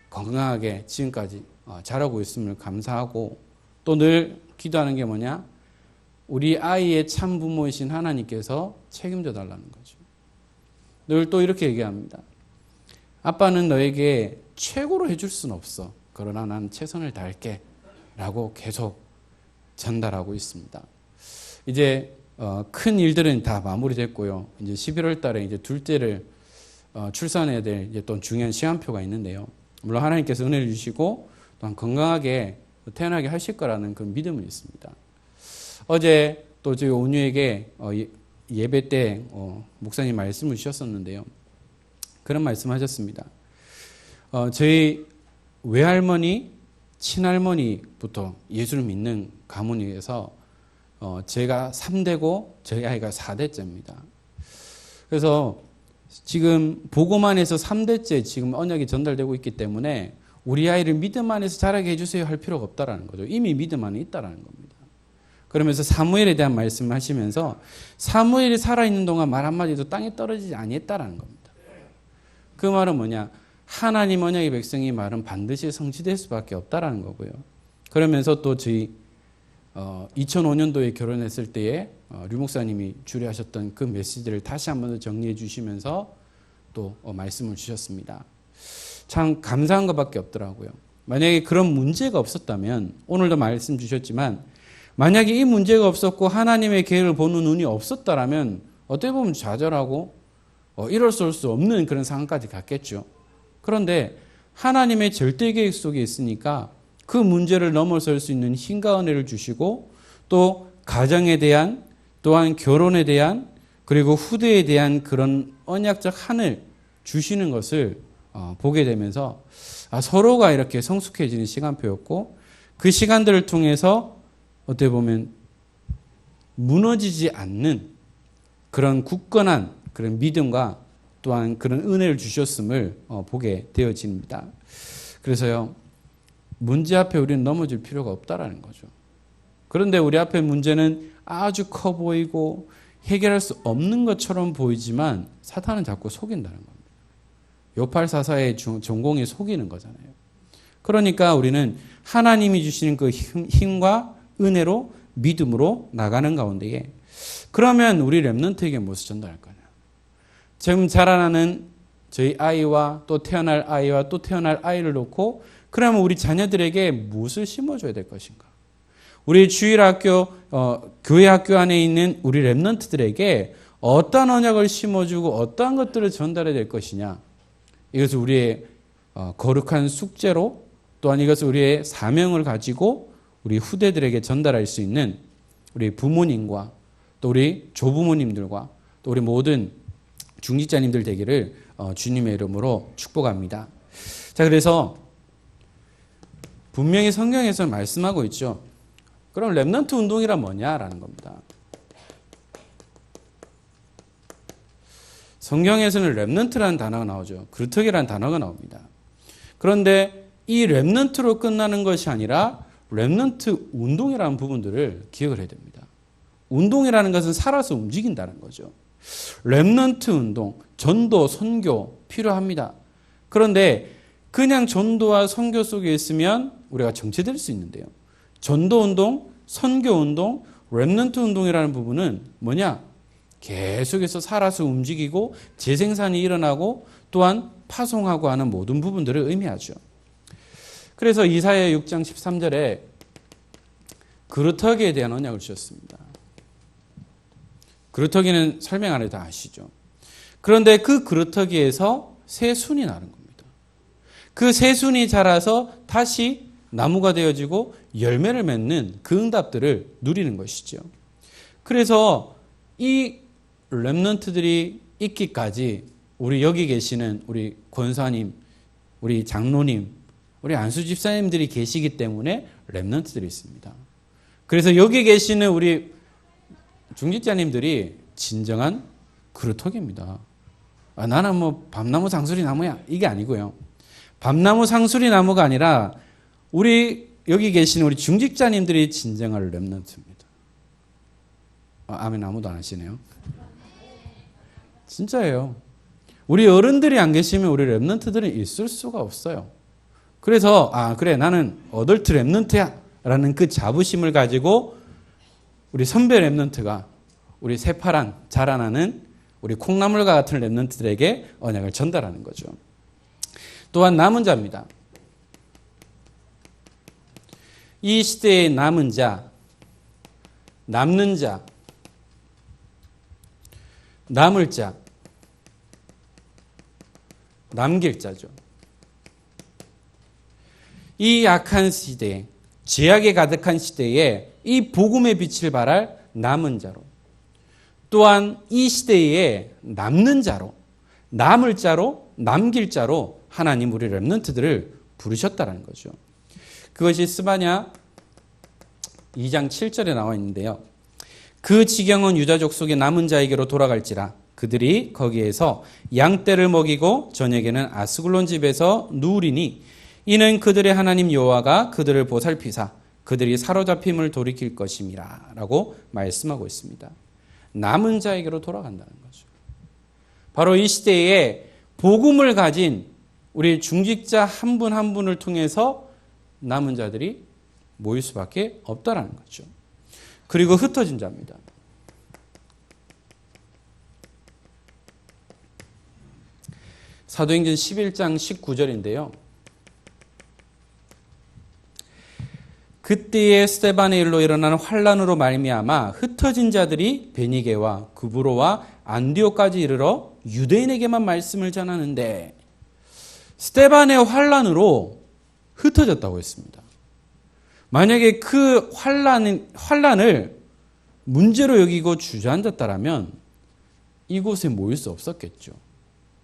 건강하게 지금까지 자라고 있음을 감사하고, 또 늘 기도하는 게 뭐냐? 우리 아이의 참 부모이신 하나님께서 책임져 달라는 거죠. 늘 또 이렇게 얘기합니다. 아빠는 너에게 최고로 해줄 수는 없어. 그러나 나는 최선을 다할게. 라고 계속 전달하고 있습니다. 이제 큰 일들은 다 마무리됐고요. 이제 11월 달에 이제 둘째를 출산해야 될 이제 또 중요한 시간표가 있는데요. 물론 하나님께서 은혜를 주시고 또한 건강하게 태어나게 하실 거라는 그 믿음은 있습니다. 어제 또 저희 온유에게 예배 때 목사님 말씀을 주셨었는데요. 그런 말씀하셨습니다. 저희 외할머니, 친할머니부터 예수를 믿는 가문이어서 제가 3대고 저희 아이가 4대째입니다. 그래서 지금 복음 안에서 3대째 지금 언약이 전달되고 있기 때문에 우리 아이를 믿음 안에서 자라게 해주세요 할 필요가 없다라는 거죠. 이미 믿음 안에 있다라는 겁니다. 그러면서 사무엘에 대한 말씀을 하시면서 사무엘이 살아있는 동안 말 한마디도 땅에 떨어지지 아니했다라는 겁니다. 그 말은 뭐냐? 하나님 언약의 백성의 말은 반드시 성취될 수밖에 없다라는 거고요. 그러면서 또 저희 2005년도에 결혼했을 때에 류 목사님이 주례하셨던 그 메시지를 다시 한 번 더 정리해 주시면서 또 말씀을 주셨습니다. 참 감사한 것밖에 없더라고요. 만약에 그런 문제가 없었다면, 오늘도 말씀 주셨지만 만약에 이 문제가 없었고 하나님의 계획을 보는 눈이 없었다라면 어떻게 보면 좌절하고 이럴 수 없는 그런 상황까지 갔겠죠. 그런데 하나님의 절대 계획 속에 있으니까 그 문제를 넘어설 수 있는 힘과 은혜를 주시고, 또 가정에 대한, 또한 결혼에 대한, 그리고 후대에 대한 그런 언약적 한을 주시는 것을 보게 되면서 서로가 이렇게 성숙해지는 시간표였고, 그 시간들을 통해서 어떻게 보면 무너지지 않는 그런 굳건한 그런 믿음과 또한 그런 은혜를 주셨음을 보게 되어집니다. 그래서요, 문제 앞에 우리는 넘어질 필요가 없다라는 거죠. 그런데 우리 앞에 문제는 아주 커 보이고 해결할 수 없는 것처럼 보이지만 사탄은 자꾸 속인다는 겁니다. 요팔사사의 전공이 속이는 거잖아요. 그러니까 우리는 하나님이 주시는 그 힘과 은혜로 믿음으로 나가는 가운데에 그러면 우리 렘넌트에게 무엇을 전달할 거냐? 지금 자라나는 저희 아이와 또 태어날 아이와 또 태어날 아이를 놓고 그러면 우리 자녀들에게 무엇을 심어줘야 될 것인가? 우리 주일학교, 교회 학교 안에 있는 우리 렘넌트들에게 어떤 언약을 심어주고 어떠한 것들을 전달해야 될 것이냐? 이것을 우리의 거룩한 숙제로 또한 이것을 우리의 사명을 가지고 우리 후대들에게 전달할 수 있는 우리 부모님과 또 우리 조부모님들과 또 우리 모든 중직자님들 되기를 주님의 이름으로 축복합니다. 자, 그래서 분명히 성경에서 말씀하고 있죠. 그럼 렘넌트 운동이란 뭐냐라는 겁니다. 성경에서는 렘넌트라는 단어가 나오죠. 그루터기라는 단어가 나옵니다. 그런데 이 렘넌트로 끝나는 것이 아니라 렘넌트 운동이라는 부분들을 기억을 해야 됩니다. 운동이라는 것은 살아서 움직인다는 거죠. 렘넌트 운동, 전도, 선교 필요합니다. 그런데 그냥 전도와 선교 속에 있으면 우리가 정체될 수 있는데요. 전도 운동, 선교 운동, 렘넌트 운동이라는 부분은 뭐냐? 계속해서 살아서 움직이고 재생산이 일어나고 또한 파송하고 하는 모든 부분들을 의미하죠. 그래서 이사야 6장 13절에 그루터기에 대한 언약을 주셨습니다. 그루터기는 설명 안 해도 다 아시죠. 그런데 그 그루터기에서 새순이 나는 겁니다. 그 새순이 자라서 다시 나무가 되어지고 열매를 맺는 그 응답들을 누리는 것이죠. 그래서 이 렘넌트들이 있기까지 우리 여기 계시는 우리 권사님, 우리 장로님, 우리 안수 집사님들이 계시기 때문에 렘넌트들이 있습니다. 그래서 여기 계시는 우리 중직자님들이 진정한 그루터기입니다. 나는 뭐 밤나무 상수리 나무야 이게 아니고요. 밤나무 상수리 나무가 아니라 우리 여기 계시는 우리 중직자님들이 진정한 렘넌트입니다. 아멘 아무도 안 하시네요. 진짜예요. 우리 어른들이 안 계시면 우리 렘넌트들은 있을 수가 없어요. 그래서 그래 나는 어덜트 렘넌트야 라는 그 자부심을 가지고 우리 선배 렘넌트가 우리 새파란 자라나는 우리 콩나물과 같은 렘넌트들에게 언약을 전달하는 거죠. 또한 남은 자입니다. 이 시대의 남은 자, 남는 자, 남을 자, 남길 자죠. 이 악한 시대에, 죄악에 가득한 시대에 이 복음의 빛을 발할 남은 자로, 또한 이 시대에 남는 자로, 남을 자로, 남길 자로 하나님 우리 렘넌트들을 부르셨다는 거죠. 그것이 스바냐 2장 7절에 나와 있는데요. 그 지경은 유다족 속의 남은 자에게로 돌아갈지라 그들이 거기에서 양떼를 먹이고 저녁에는 아스글론 집에서 누우리니 이는 그들의 하나님 여호와가 그들을 보살피사 그들이 사로잡힘을 돌이킬 것임이라 라고 말씀하고 있습니다. 남은 자에게로 돌아간다는 거죠. 바로 이 시대에 복음을 가진 우리 중직자 한 분 한 분을 통해서 남은 자들이 모일 수밖에 없다라는 거죠. 그리고 흩어진 자입니다. 사도행전 11장 19절인데요. 그때의 스데반의 일로 일어나는 환란으로 말미암아 흩어진 자들이 베니게와 구브로와 안디오까지 이르러 유대인에게만 말씀을 전하는데 스데반의 환란으로 흩어졌다고 했습니다. 만약에 그 환란을 문제로 여기고 주저앉았다라면 이곳에 모일 수 없었겠죠.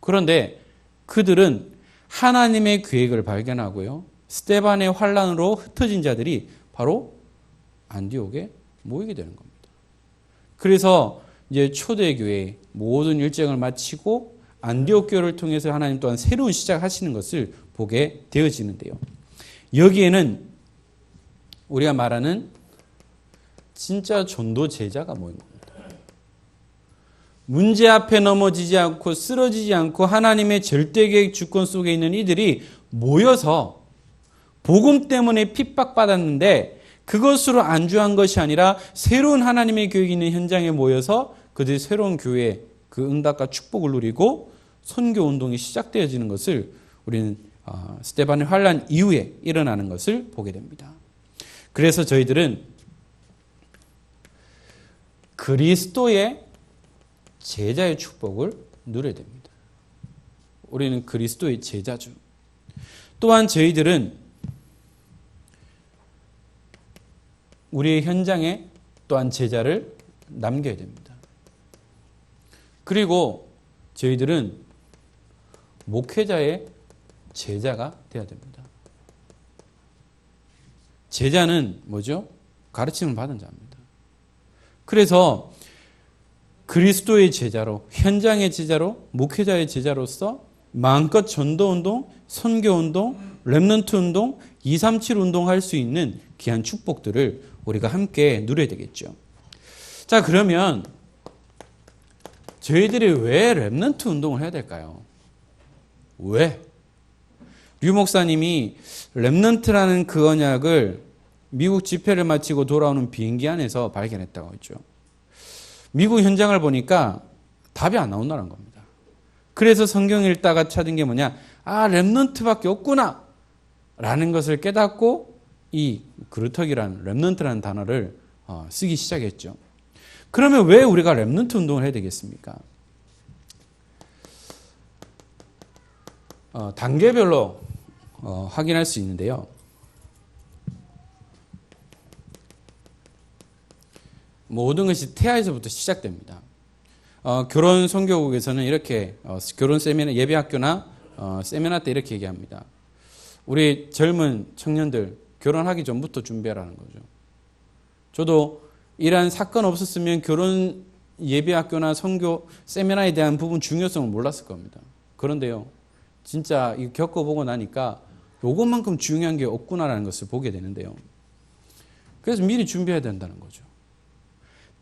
그런데 그들은 하나님의 계획을 발견하고요. 스데반의 환란으로 흩어진 자들이 바로 안디옥에 모이게 되는 겁니다. 그래서 이제 초대교회 모든 일정을 마치고 안디옥 교회를 통해서 하나님 또한 새로운 시작하시는 것을 보게 되어지는데요. 여기에는 우리가 말하는 진짜 전도 제자가 모인 겁니다. 문제 앞에 넘어지지 않고 쓰러지지 않고 하나님의 절대계획 주권 속에 있는 이들이 모여서 복음 때문에 핍박받았는데 그것으로 안주한 것이 아니라 새로운 하나님의 교육이 있는 현장에 모여서 그들이 새로운 교회의 그 응답과 축복을 누리고 선교 운동이 시작되어지는 것을 우리는 스데반의 환란 이후에 일어나는 것을 보게 됩니다. 그래서 저희들은 그리스도의 제자의 축복을 누려야 됩니다. 우리는 그리스도의 제자죠. 또한 저희들은 우리의 현장에 또한 제자를 남겨야 됩니다. 그리고 저희들은 목회자의 제자가 되어야 됩니다. 제자는 뭐죠? 가르침을 받은 자입니다. 그래서 그리스도의 제자로, 현장의 제자로, 목회자의 제자로서 마음껏 전도운동, 선교운동, 렘넌트 운동, 237 운동할 수 있는 귀한 축복들을 우리가 함께 누려야 되겠죠. 자, 그러면 저희들이 왜 렘넌트 운동을 해야 될까요? 왜? 류 목사님이 렘넌트라는 그 언약을 미국 집회를 마치고 돌아오는 비행기 안에서 발견했다고 했죠. 미국 현장을 보니까 답이 안 나온다는 겁니다. 그래서 성경 읽다가 찾은 게 뭐냐? 렘넌트밖에 없구나! 라는 것을 깨닫고 이 그루터기라는 렘넌트라는 단어를 쓰기 시작했죠. 그러면 왜 우리가 렘넌트 운동을 해야 되겠습니까? 단계별로 확인할 수 있는데요. 모든 것이 태아에서부터 시작됩니다. 결혼 선교국에서는 이렇게 결혼 세미나 예배학교나 세미나 때 이렇게 얘기합니다. 우리 젊은 청년들 결혼하기 전부터 준비하라는 거죠. 저도 이러한 사건 없었으면 결혼 예배학교나 선교 세미나에 대한 부분 중요성을 몰랐을 겁니다. 그런데요, 진짜 이거 겪어보고 나니까 요것만큼 중요한 게 없구나라는 것을 보게 되는데요. 그래서 미리 준비해야 된다는 거죠.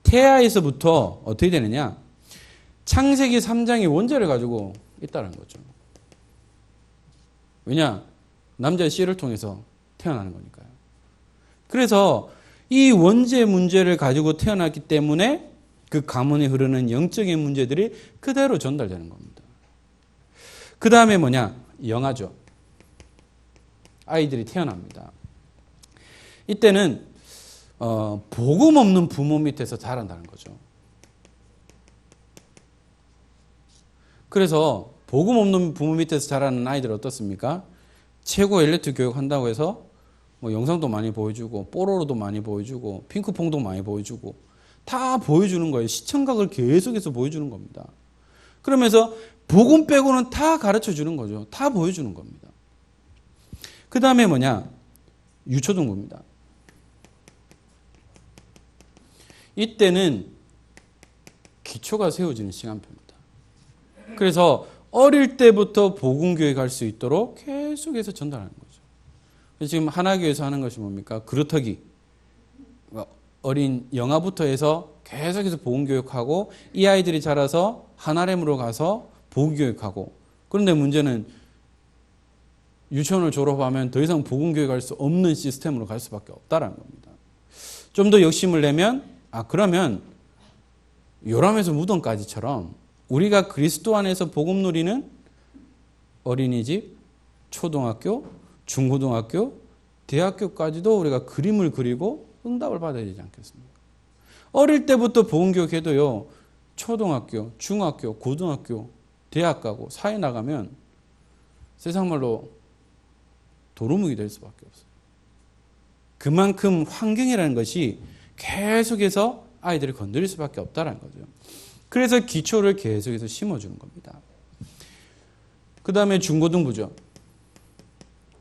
태아에서부터 어떻게 되느냐? 창세기 3장의 원죄를 가지고 있다는 거죠. 왜냐? 남자의 씨를 통해서 태어나는 거니까요. 그래서 이 원죄 문제를 가지고 태어났기 때문에 그 가문에 흐르는 영적인 문제들이 그대로 전달되는 겁니다. 그 다음에 뭐냐? 영아죠. 아이들이 태어납니다. 이때는 복음 없는 부모 밑에서 자란다는 거죠. 그래서 복음 없는 부모 밑에서 자라는 아이들 어떻습니까? 최고 엘리트 교육 한다고 해서 뭐 영상도 많이 보여주고 뽀로로도 많이 보여주고 핑크퐁도 많이 보여주고 다 보여주는 거예요. 시청각을 계속해서 보여주는 겁니다. 그러면서 복음 빼고는 다 가르쳐 주는 거죠. 다 보여주는 겁니다. 그 다음에 뭐냐? 유초등부입니다. 이때는 기초가 세워지는 시간표입니다. 그래서 어릴 때부터 복음교육할 수 있도록 계속해서 전달하는 거죠. 지금 하나교에서 하는 것이 뭡니까? 그루터기. 어린 영아부터 해서 계속해서 복음교육하고 이 아이들이 자라서 하나렘으로 가서 복음교육하고, 그런데 문제는 유치원을 졸업하면 더 이상 복음교육할 수 없는 시스템으로 갈 수밖에 없다는 겁니다. 좀 더 욕심을 내면 그러면 요람에서 무덤까지처럼 우리가 그리스도 안에서 복음 누리는 어린이집, 초등학교, 중고등학교, 대학교까지도 우리가 그림을 그리고 응답을 받아야 되지 않겠습니까? 어릴 때부터 복음교육해도요, 초등학교, 중학교, 고등학교, 대학 가고 사회 나가면 세상 말로 도루묵이 될 수밖에 없어요. 그만큼 환경이라는 것이 계속해서 아이들을 건드릴 수밖에 없다는 거죠. 그래서 기초를 계속해서 심어주는 겁니다. 그 다음에 중고등부죠.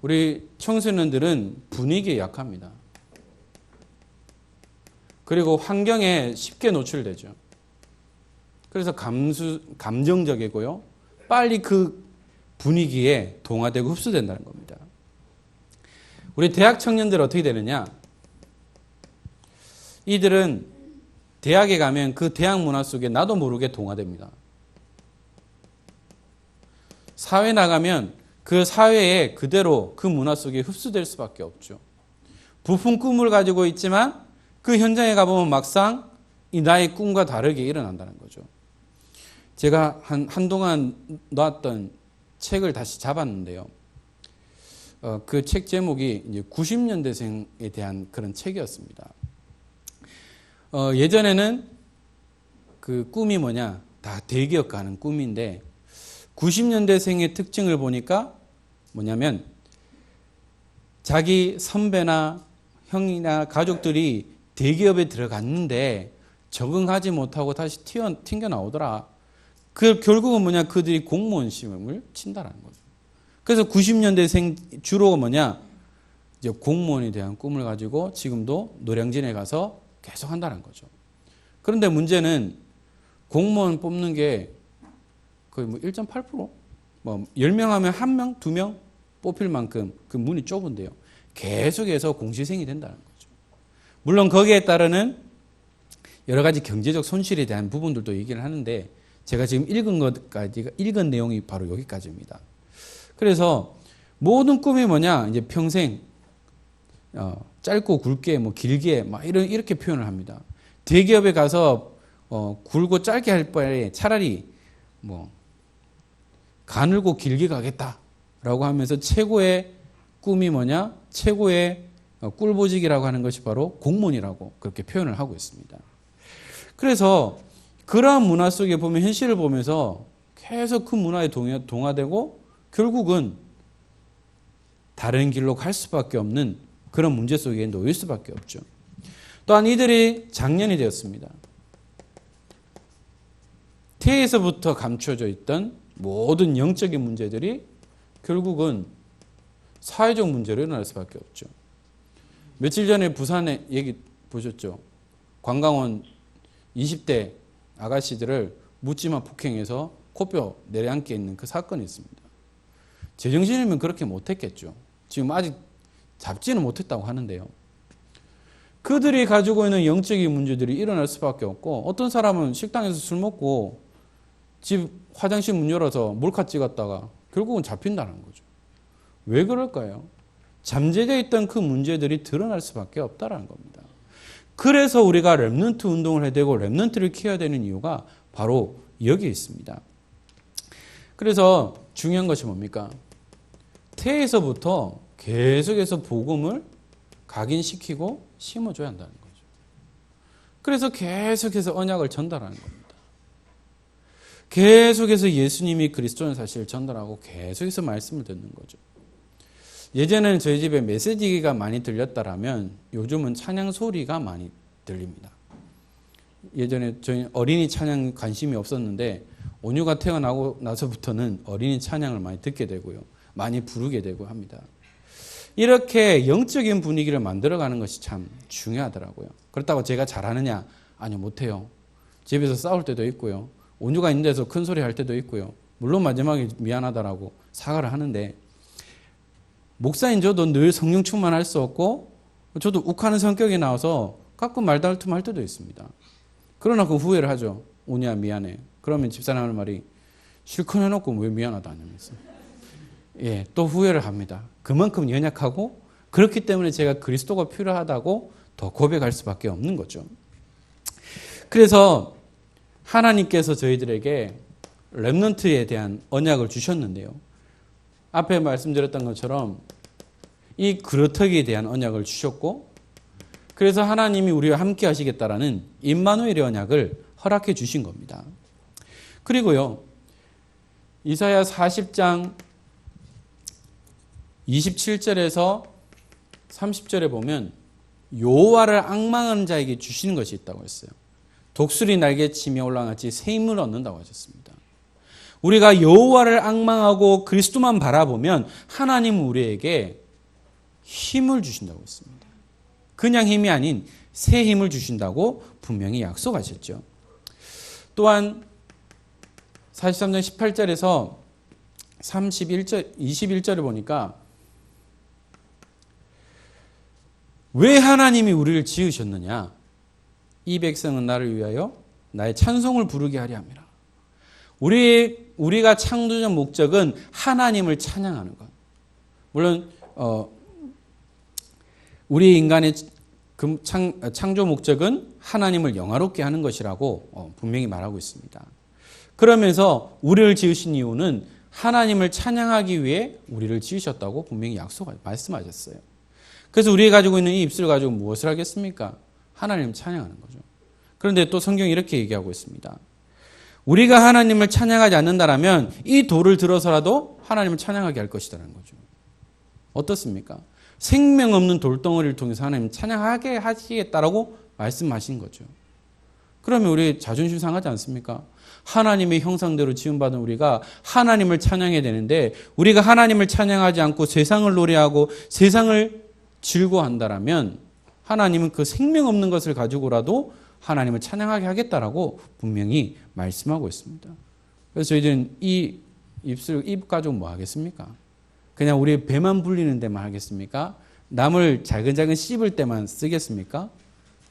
우리 청소년들은 분위기에 약합니다. 그리고 환경에 쉽게 노출되죠. 그래서 감정적이고요. 빨리 그 분위기에 동화되고 흡수된다는 겁니다. 우리 대학 청년들 어떻게 되느냐? 이들은 대학에 가면 그 대학 문화 속에 나도 모르게 동화됩니다. 사회 나가면 그 사회에 그대로 그 문화 속에 흡수될 수밖에 없죠. 부푼 꿈을 가지고 있지만 그 현장에 가보면 막상 이 나의 꿈과 다르게 일어난다는 거죠. 제가 한동안 놨던 책을 다시 잡았는데요. 그 책 제목이 이제 90년대생에 대한 그런 책이었습니다. 예전에는 그 꿈이 뭐냐? 다 대기업 가는 꿈인데 90년대생의 특징을 보니까 뭐냐면 자기 선배나 형이나 가족들이 대기업에 들어갔는데 적응하지 못하고 다시 튕겨 나오더라. 결국은 뭐냐? 그들이 공무원 시험을 친다라는 거죠. 그래서 90년대생 주로 뭐냐? 이제 공무원에 대한 꿈을 가지고 지금도 노량진에 가서 계속 한다는 거죠. 그런데 문제는 공무원 뽑는 게 거의 뭐 1.8%? 뭐 10명 하면 1명, 2명 뽑힐 만큼 그 문이 좁은데요. 계속해서 공시생이 된다는 거죠. 물론 거기에 따르는 여러 가지 경제적 손실에 대한 부분들도 얘기를 하는데 제가 지금 읽은 내용이 바로 여기까지입니다. 그래서 모든 꿈이 뭐냐? 이제 평생 짧고 굵게 뭐 길게 막 이렇게 표현을 합니다. 대기업에 가서 굵고 짧게 할 바에 차라리 뭐 가늘고 길게 가겠다라고 하면서 최고의 꿈이 뭐냐? 최고의 꿀보직이라고 하는 것이 바로 공무원이라고 그렇게 표현을 하고 있습니다. 그래서 그러한 문화 속에 보면 현실을 보면서 계속 그 문화에 동화되고 결국은 다른 길로 갈 수밖에 없는 그런 문제 속에 놓일 수밖에 없죠. 또한 이들이 장년이 되었습니다. 태에서부터 감춰져 있던 모든 영적인 문제들이 결국은 사회적 문제로 일어날 수밖에 없죠. 며칠 전에 부산에 얘기 보셨죠? 관광원 20대 아가씨들을 묻지마 폭행해서 코뼈 내려앉게 있는 그 사건이 있습니다. 제정신이면 그렇게 못했겠죠. 지금 아직 잡지는 못했다고 하는데요. 그들이 가지고 있는 영적인 문제들이 일어날 수밖에 없고 어떤 사람은 식당에서 술 먹고 집 화장실 문 열어서 몰카 찍었다가 결국은 잡힌다는 거죠. 왜 그럴까요? 잠재되어 있던 그 문제들이 드러날 수밖에 없다는 겁니다. 그래서 우리가 렘넌트 운동을 해야 되고 렘넌트를 키워야 되는 이유가 바로 여기에 있습니다. 그래서 중요한 것이 뭡니까? 태에서부터 계속해서 복음을 각인시키고 심어줘야 한다는 거죠. 그래서 계속해서 언약을 전달하는 겁니다. 계속해서 예수님이 그리스도는 사실을 전달하고 계속해서 말씀을 듣는 거죠. 예전에는 저희 집에 메시지가 많이 들렸다라면 요즘은 찬양 소리가 많이 들립니다. 예전에 저희 어린이 찬양 관심이 없었는데 온유가 태어나고 나서부터는 어린이 찬양을 많이 듣게 되고요. 많이 부르게 되고 합니다. 이렇게 영적인 분위기를 만들어가는 것이 참 중요하더라고요. 그렇다고 제가 잘하느냐? 아니요, 못해요. 집에서 싸울 때도 있고요. 온유가 있는 데서 큰 소리 할 때도 있고요. 물론 마지막에 미안하다라고 사과를 하는데 목사인 저도 늘 성령 충만할 수 없고 저도 욱하는 성격이 나와서 가끔 말다툼할 때도 있습니다. 그러나 그 후회를 하죠. 온유야 미안해. 그러면 집사람 하는 말이 실컷 해놓고 왜 미안하다 하면서 예, 또 후회를 합니다. 그만큼 연약하고 그렇기 때문에 제가 그리스도가 필요하다고 더 고백할 수밖에 없는 거죠. 그래서 하나님께서 저희들에게 렘넌트에 대한 언약을 주셨는데요. 앞에 말씀드렸던 것처럼 이 그루터기에 대한 언약을 주셨고 그래서 하나님이 우리와 함께 하시겠다라는 임마누엘의 언약을 허락해 주신 겁니다. 그리고요. 이사야 40장 27절에서 30절에 보면 여호와를 앙망하는 자에게 주시는 것이 있다고 했어요. 독수리 날개치며 올라같이 새 힘을 얻는다고 하셨습니다. 우리가 여호와를 앙망하고 그리스도만 바라보면 하나님은 우리에게 힘을 주신다고 했습니다. 그냥 힘이 아닌 새 힘을 주신다고 분명히 약속하셨죠. 또한 43장 18절에서 21절을 보니까 왜 하나님이 우리를 지으셨느냐? 이 백성은 나를 위하여 나의 찬송을 부르게 하려 함이라. 우리가 창조적 목적은 하나님을 찬양하는 것. 물론 우리 인간의 창조 목적은 하나님을 영화롭게 하는 것이라고 분명히 말하고 있습니다. 그러면서 우리를 지으신 이유는 하나님을 찬양하기 위해 우리를 지으셨다고 분명히 말씀하셨어요. 그래서 우리가 가지고 있는 이 입술을 가지고 무엇을 하겠습니까? 하나님을 찬양하는 거죠. 그런데 또 성경이 이렇게 얘기하고 있습니다. 우리가 하나님을 찬양하지 않는다라면 이 돌을 들어서라도 하나님을 찬양하게 할 것이라는 거죠. 어떻습니까? 생명 없는 돌덩어리를 통해서 하나님 찬양하게 하시겠다라고 말씀하신 거죠. 그러면 우리 자존심 상하지 않습니까? 하나님의 형상대로 지음받은 우리가 하나님을 찬양해야 되는데 우리가 하나님을 찬양하지 않고 세상을 노래하고 세상을 즐거워한다라면 하나님은 그 생명 없는 것을 가지고라도 하나님을 찬양하게 하겠다라고 분명히 말씀하고 있습니다. 그래서 저희들은 이 입 가지고 뭐 하겠습니까? 그냥 우리 배만 불리는 데만 하겠습니까? 남을 잘근잘근 씹을 때만 쓰겠습니까?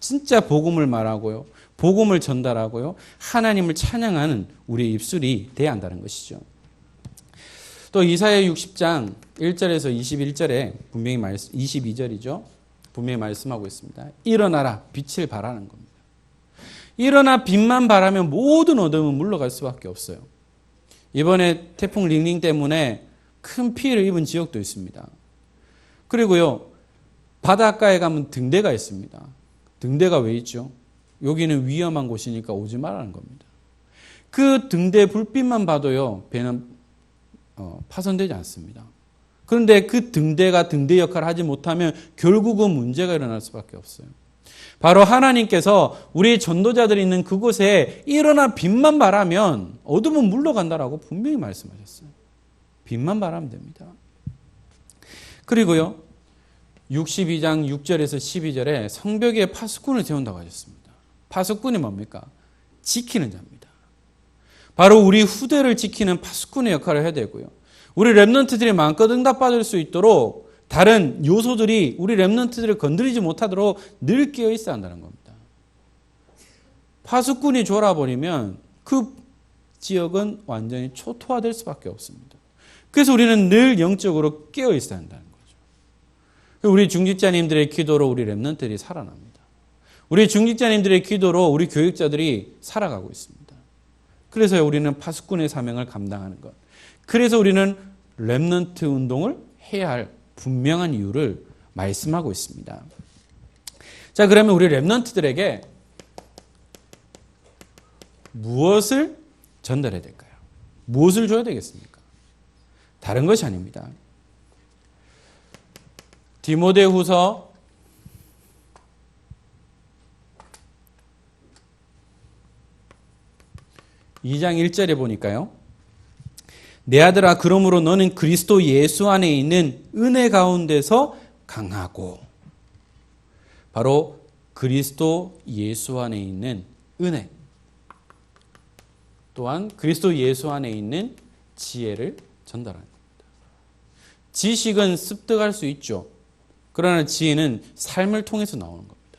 진짜 복음을 말하고요. 복음을 전달하고요. 하나님을 찬양하는 우리의 입술이 돼야 한다는 것이죠. 또 이사야 60장 1절에서 21절에 분명히 22절이죠. 분명히 말씀하고 있습니다. 일어나라 빛을 발하는 겁니다. 일어나 빛만 발하면 모든 어둠은 물러갈 수밖에 없어요. 이번에 태풍 링링 때문에 큰 피해를 입은 지역도 있습니다. 그리고요, 바닷가에 가면 등대가 있습니다. 등대가 왜 있죠? 여기는 위험한 곳이니까 오지 말라는 겁니다. 그 등대 불빛만 봐도요, 배는 파손되지 않습니다. 그런데 그 등대가 등대 역할을 하지 못하면 결국은 문제가 일어날 수밖에 없어요. 바로 하나님께서 우리 전도자들이 있는 그곳에 일어나 빛만 발하면 어둠은 물러간다라고 분명히 말씀하셨어요. 빛만 발하면 됩니다. 그리고요, 62장 6절에서 12절에 성벽에 파수꾼을 세운다고 하셨습니다. 파수꾼이 뭡니까? 지키는 자입니다. 바로 우리 후대를 지키는 파수꾼의 역할을 해야 되고요. 우리 렘넌트들이 마음껏 응답받을 수 있도록 다른 요소들이 우리 렘넌트들을 건드리지 못하도록 늘 깨어 있어야 한다는 겁니다. 파수꾼이 졸아버리면 그 지역은 완전히 초토화될 수밖에 없습니다. 그래서 우리는 늘 영적으로 깨어 있어야 한다는 거죠. 우리 중직자님들의 기도로 우리 렘넌트들이 살아납니다. 우리 중직자님들의 기도로 우리 교육자들이 살아가고 있습니다. 그래서 우리는 파수꾼의 사명을 감당하는 것. 그래서 우리는 렘넌트 운동을 해야 할 분명한 이유를 말씀하고 있습니다. 자, 그러면 우리 렘넌트들에게 무엇을 전달해야 될까요? 무엇을 줘야 되겠습니까? 다른 것이 아닙니다. 디모데후서 2장 1절에 보니까요. 내 아들아 그러므로 너는 그리스도 예수 안에 있는 은혜 가운데서 강하고, 바로 그리스도 예수 안에 있는 은혜, 또한 그리스도 예수 안에 있는 지혜를 전달합니다. 지식은 습득할 수 있죠. 그러나 지혜는 삶을 통해서 나오는 겁니다.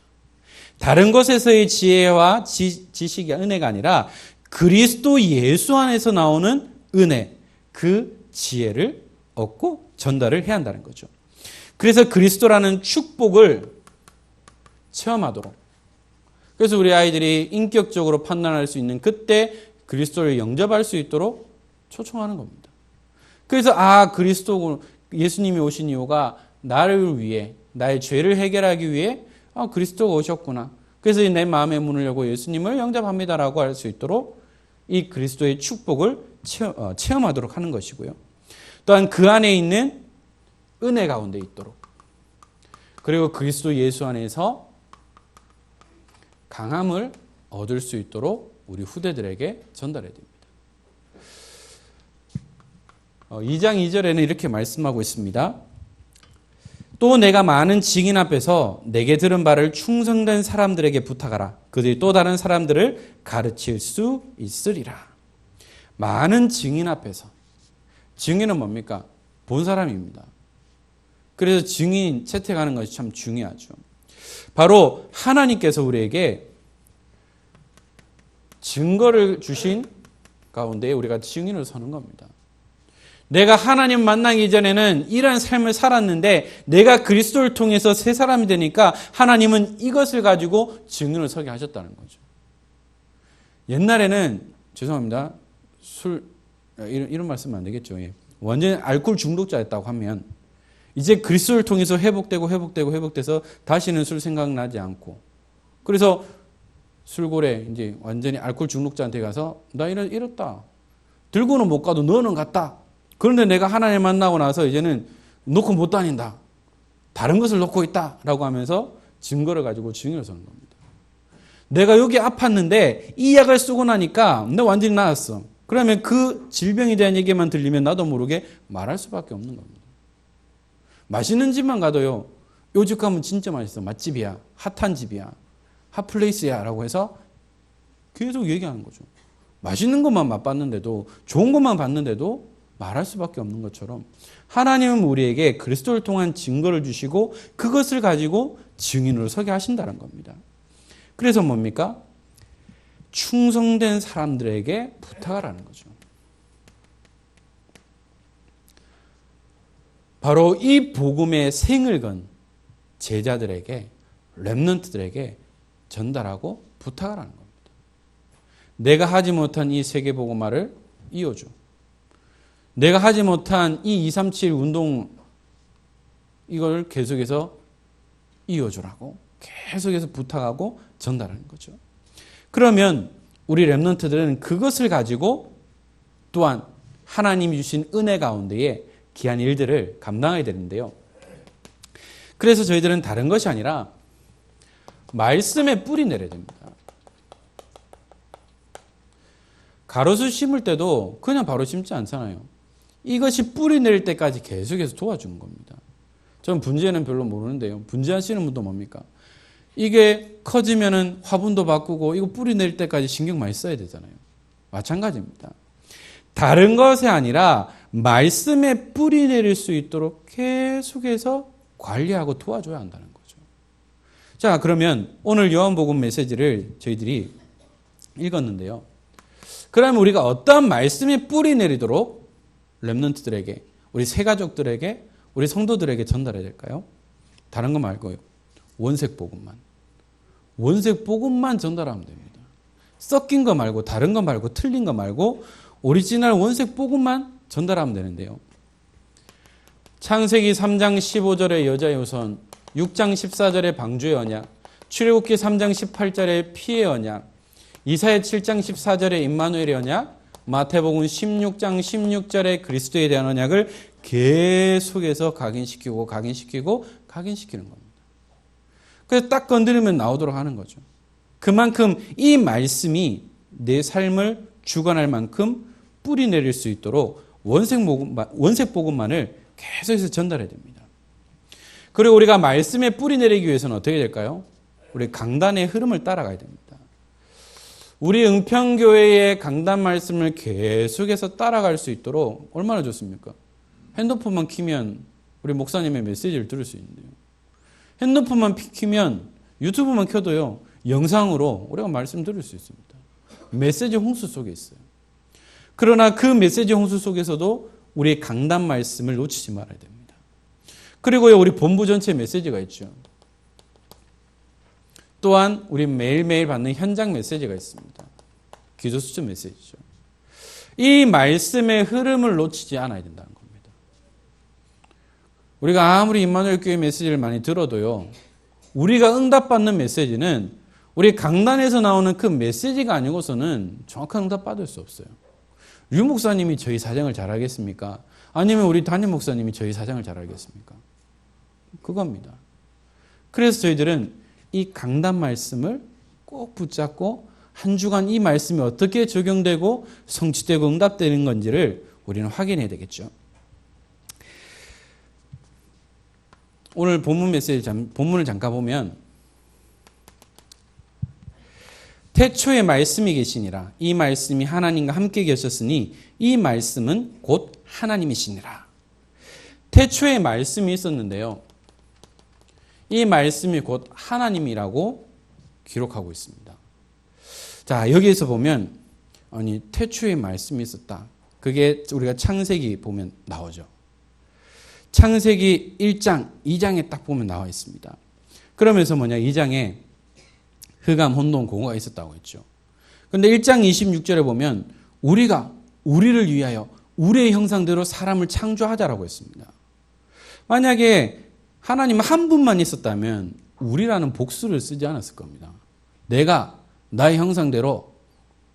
다른 것에서의 지혜와 지식이 은혜가 아니라 그리스도 예수 안에서 나오는 은혜, 그 지혜를 얻고 전달을 해야 한다는 거죠. 그래서 그리스도라는 축복을 체험하도록, 그래서 우리 아이들이 인격적으로 판단할 수 있는 그때 그리스도를 영접할 수 있도록 초청하는 겁니다. 그래서 그리스도 예수님이 오신 이유가 나를 위해, 나의 죄를 해결하기 위해 그리스도가 오셨구나. 그래서 내 마음의 문을 열고 예수님을 영접합니다라고 할 수 있도록 이 그리스도의 축복을 체험하도록 하는 것이고요. 또한 그 안에 있는 은혜 가운데 있도록, 그리고 그리스도 예수 안에서 강함을 얻을 수 있도록 우리 후대들에게 전달해야 됩니다. 2장 2절에는 이렇게 말씀하고 있습니다. 또 내가 많은 증인 앞에서 내게 들은 바를 충성된 사람들에게 부탁하라. 그들이 또 다른 사람들을 가르칠 수 있으리라. 많은 증인 앞에서. 증인은 뭡니까? 본 사람입니다. 그래서 증인 채택하는 것이 참 중요하죠. 바로 하나님께서 우리에게 증거를 주신 가운데 우리가 증인을 서는 겁니다. 내가 하나님 만나기 전에는 이런 삶을 살았는데 내가 그리스도를 통해서 새 사람이 되니까 하나님은 이것을 가지고 증인을 서게 하셨다는 거죠. 옛날에는 죄송합니다. 이런 말씀은 안 되겠죠. 예. 완전히 알코올 중독자였다고 하면 이제 그리스도를 통해서 회복돼서 다시는 술 생각나지 않고 그래서 술고래 이제 완전히 알코올 중독자한테 가서 나 이렇다. 들고는 못 가도 너는 갔다. 그런데 내가 하나님 만나고 나서 이제는 놓고 못 다닌다. 다른 것을 놓고 있다. 라고 하면서 증거를 가지고 증인을 서는 겁니다. 내가 여기 아팠는데 이 약을 쓰고 나니까 나 완전히 나았어. 그러면 그 질병에 대한 얘기만 들리면 나도 모르게 말할 수밖에 없는 겁니다. 맛있는 집만 가도요. 요 집 가면 진짜 맛있어. 맛집이야. 핫한 집이야. 핫플레이스야. 라고 해서 계속 얘기하는 거죠. 맛있는 것만 맛봤는데도 좋은 것만 봤는데도 말할 수밖에 없는 것처럼 하나님은 우리에게 그리스도를 통한 증거를 주시고 그것을 가지고 증인으로 서게 하신다는 겁니다. 그래서 뭡니까? 충성된 사람들에게 부탁을 하는 거죠. 바로 이 복음의 생을 건 제자들에게 렘넌트들에게 전달하고 부탁을 하는 겁니다. 내가 하지 못한 이 세계 복음화를 이어줘. 내가 하지 못한 이 237 운동 이걸 계속해서 이어주라고 계속해서 부탁하고 전달하는 거죠. 그러면 우리 렘넌트들은 그것을 가지고 또한 하나님이 주신 은혜 가운데에 귀한 일들을 감당하게 되는데요. 그래서 저희들은 다른 것이 아니라 말씀에 뿌리 내려야 됩니다. 가로수 심을 때도 그냥 바로 심지 않잖아요. 이것이 뿌리 내릴 때까지 계속해서 도와주는 겁니다. 저는 분재는 별로 모르는데요. 분재하시는 분도 뭡니까? 이게 커지면은 화분도 바꾸고 이거 뿌리 내릴 때까지 신경 많이 써야 되잖아요. 마찬가지입니다. 다른 것이 아니라 말씀에 뿌리 내릴 수 있도록 계속해서 관리하고 도와줘야 한다는 거죠. 자, 그러면 오늘 요한복음 메시지를 저희들이 읽었는데요. 그러면 우리가 어떤 말씀에 뿌리 내리도록 렘넌트들에게, 우리 새가족들에게, 우리 성도들에게 전달해야 될까요? 다른 거 말고요. 원색 복음만. 원색 복음만 전달하면 됩니다. 섞인 거 말고, 다른 거 말고, 틀린 거 말고 오리지널 원색 복음만 전달하면 되는데요. 창세기 3장 15절의 여자의 후손, 6장 14절의 방주의 언약, 출애굽기 3장 18절의 피의 언약, 이사야 7장 14절의 임마누엘의 언약, 마태복음 16장 16절의 그리스도에 대한 언약을 계속해서 각인시키는 겁니다. 그래서 딱 건드리면 나오도록 하는 거죠. 그만큼 이 말씀이 내 삶을 주관할 만큼 뿌리 내릴 수 있도록 원색 복음만을 계속해서 전달해야 됩니다. 그리고 우리가 말씀에 뿌리 내리기 위해서는 어떻게 될까요? 우리 강단의 흐름을 따라가야 됩니다. 우리 응평교회의 강단 말씀을 계속해서 따라갈 수 있도록 얼마나 좋습니까? 핸드폰만 키면 우리 목사님의 메시지를 들을 수 있는데요. 핸드폰만 키면 유튜브만 켜도요. 영상으로 우리가 말씀 들을 수 있습니다. 메시지 홍수 속에 있어요. 그러나 그 메시지 홍수 속에서도 우리의 강단 말씀을 놓치지 말아야 됩니다. 그리고요. 우리 본부 전체 메시지가 있죠. 또한 우리 매일매일 받는 현장 메시지가 있습니다. 기도수준 메시지죠. 이 말씀의 흐름을 놓치지 않아야 된다는 겁니다. 우리가 아무리 임마누엘 교회 메시지를 많이 들어도요. 우리가 응답받는 메시지는 우리 강단에서 나오는 그 메시지가 아니고서는 정확한 응답 받을 수 없어요. 류 목사님이 저희 사정을 잘 알겠습니까? 아니면 우리 담임 목사님이 저희 사정을 잘 알겠습니까? 그겁니다. 그래서 저희들은 이 강단 말씀을 꼭 붙잡고 한 주간 이 말씀이 어떻게 적용되고 성취되고 응답되는 건지를 우리는 확인해야 되겠죠. 오늘 본문을 잠깐 보면 태초에 말씀이 계시니라. 이 말씀이 하나님과 함께 계셨으니 이 말씀은 곧 하나님이시니라. 태초에 말씀이 있었는데요. 이 말씀이 곧 하나님이라고 기록하고 있습니다. 자, 여기에서 보면 태초에 말씀이 있었다. 그게 우리가 창세기 보면 나오죠. 창세기 1장, 2장에 딱 보면 나와 있습니다. 그러면서 2장에 흑암, 혼돈, 공허가 있었다고 했죠. 그런데 1장 26절에 보면 우리가 우리를 위하여 우리의 형상대로 사람을 창조하자라고 했습니다. 만약에 하나님 한 분만 있었다면 우리라는 복수를 쓰지 않았을 겁니다. 내가 나의 형상대로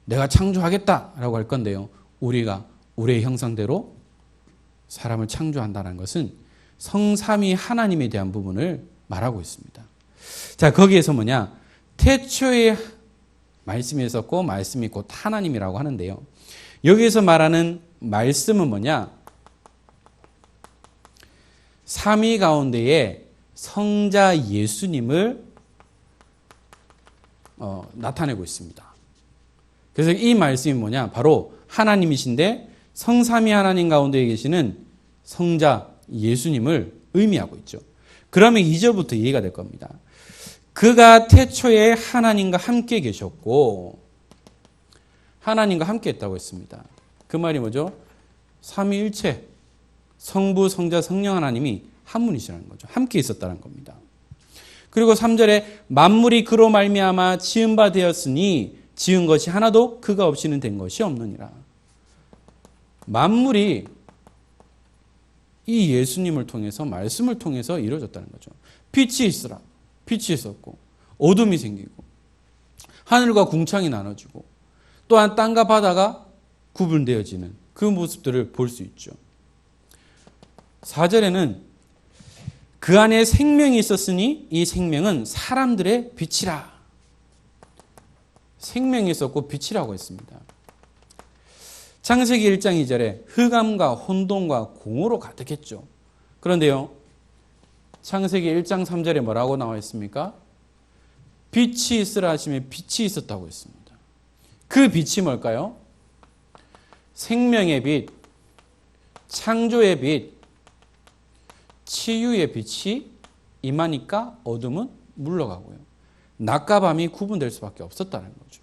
내가 창조하겠다라고 할 건데요. 우리가 우리의 형상대로 사람을 창조한다는 것은 성삼위 하나님에 대한 부분을 말하고 있습니다. 자, 거기에서 태초에 말씀이 있었고 말씀이 곧 하나님이라고 하는데요. 여기에서 말하는 말씀은 삼위 가운데에 성자 예수님을 나타내고 있습니다. 그래서 이 말씀이 바로 하나님이신데 성삼위 하나님 가운데 계시는 성자 예수님을 의미하고 있죠. 그러면 2절부터 이해가 될 겁니다. 그가 태초에 하나님과 함께 계셨고 하나님과 함께 했다고 했습니다. 그 말이 뭐죠? 삼위일체 성부, 성자, 성령 하나님이 한 분이시라는 거죠. 함께 있었다는 겁니다. 그리고 3절에 만물이 그로 말미암아 지은 바 되었으니 지은 것이 하나도 그가 없이는 된 것이 없느니라. 만물이 이 예수님을 통해서 말씀을 통해서 이루어졌다는 거죠. 빛이 있으라. 빛이 있었고 어둠이 생기고 하늘과 궁창이 나눠지고 또한 땅과 바다가 구분되어지는 그 모습들을 볼 수 있죠. 4절에는 그 안에 생명이 있었으니 이 생명은 사람들의 빛이라. 생명이 있었고 빛이라고 했습니다. 창세기 1장 2절에 흑암과 혼돈과 공허로 가득했죠. 그런데요, 창세기 1장 3절에 뭐라고 나와 있습니까? 빛이 있으라 하시면 빛이 있었다고 했습니다. 그 빛이 뭘까요? 생명의 빛, 창조의 빛, 치유의 빛이 임하니까 어둠은 물러가고요. 낮과 밤이 구분될 수밖에 없었다는 거죠.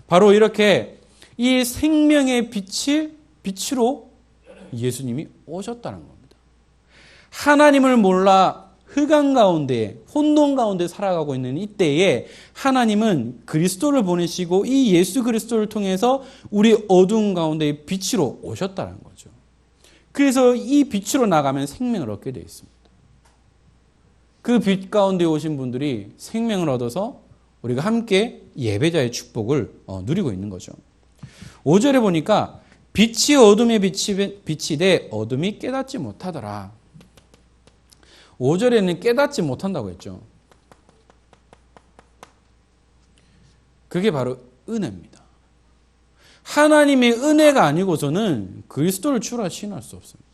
바로 이렇게 이 생명의 빛으로 예수님이 오셨다는 겁니다. 하나님을 몰라 흑암 가운데, 혼돈 가운데 살아가고 있는 이때에 하나님은 그리스도를 보내시고 이 예수 그리스도를 통해서 우리 어두운 가운데 빛으로 오셨다는 거죠. 그래서 이 빛으로 나가면 생명을 얻게 되어 있습니다. 그 빛 가운데 오신 분들이 생명을 얻어서 우리가 함께 예배자의 축복을 누리고 있는 거죠. 5절에 보니까 빛이 어둠에 빛이 돼 어둠이 깨닫지 못하더라. 5절에는 깨닫지 못한다고 했죠. 그게 바로 은혜입니다. 하나님의 은혜가 아니고서는 그리스도를 주라 시인할 수 없습니다.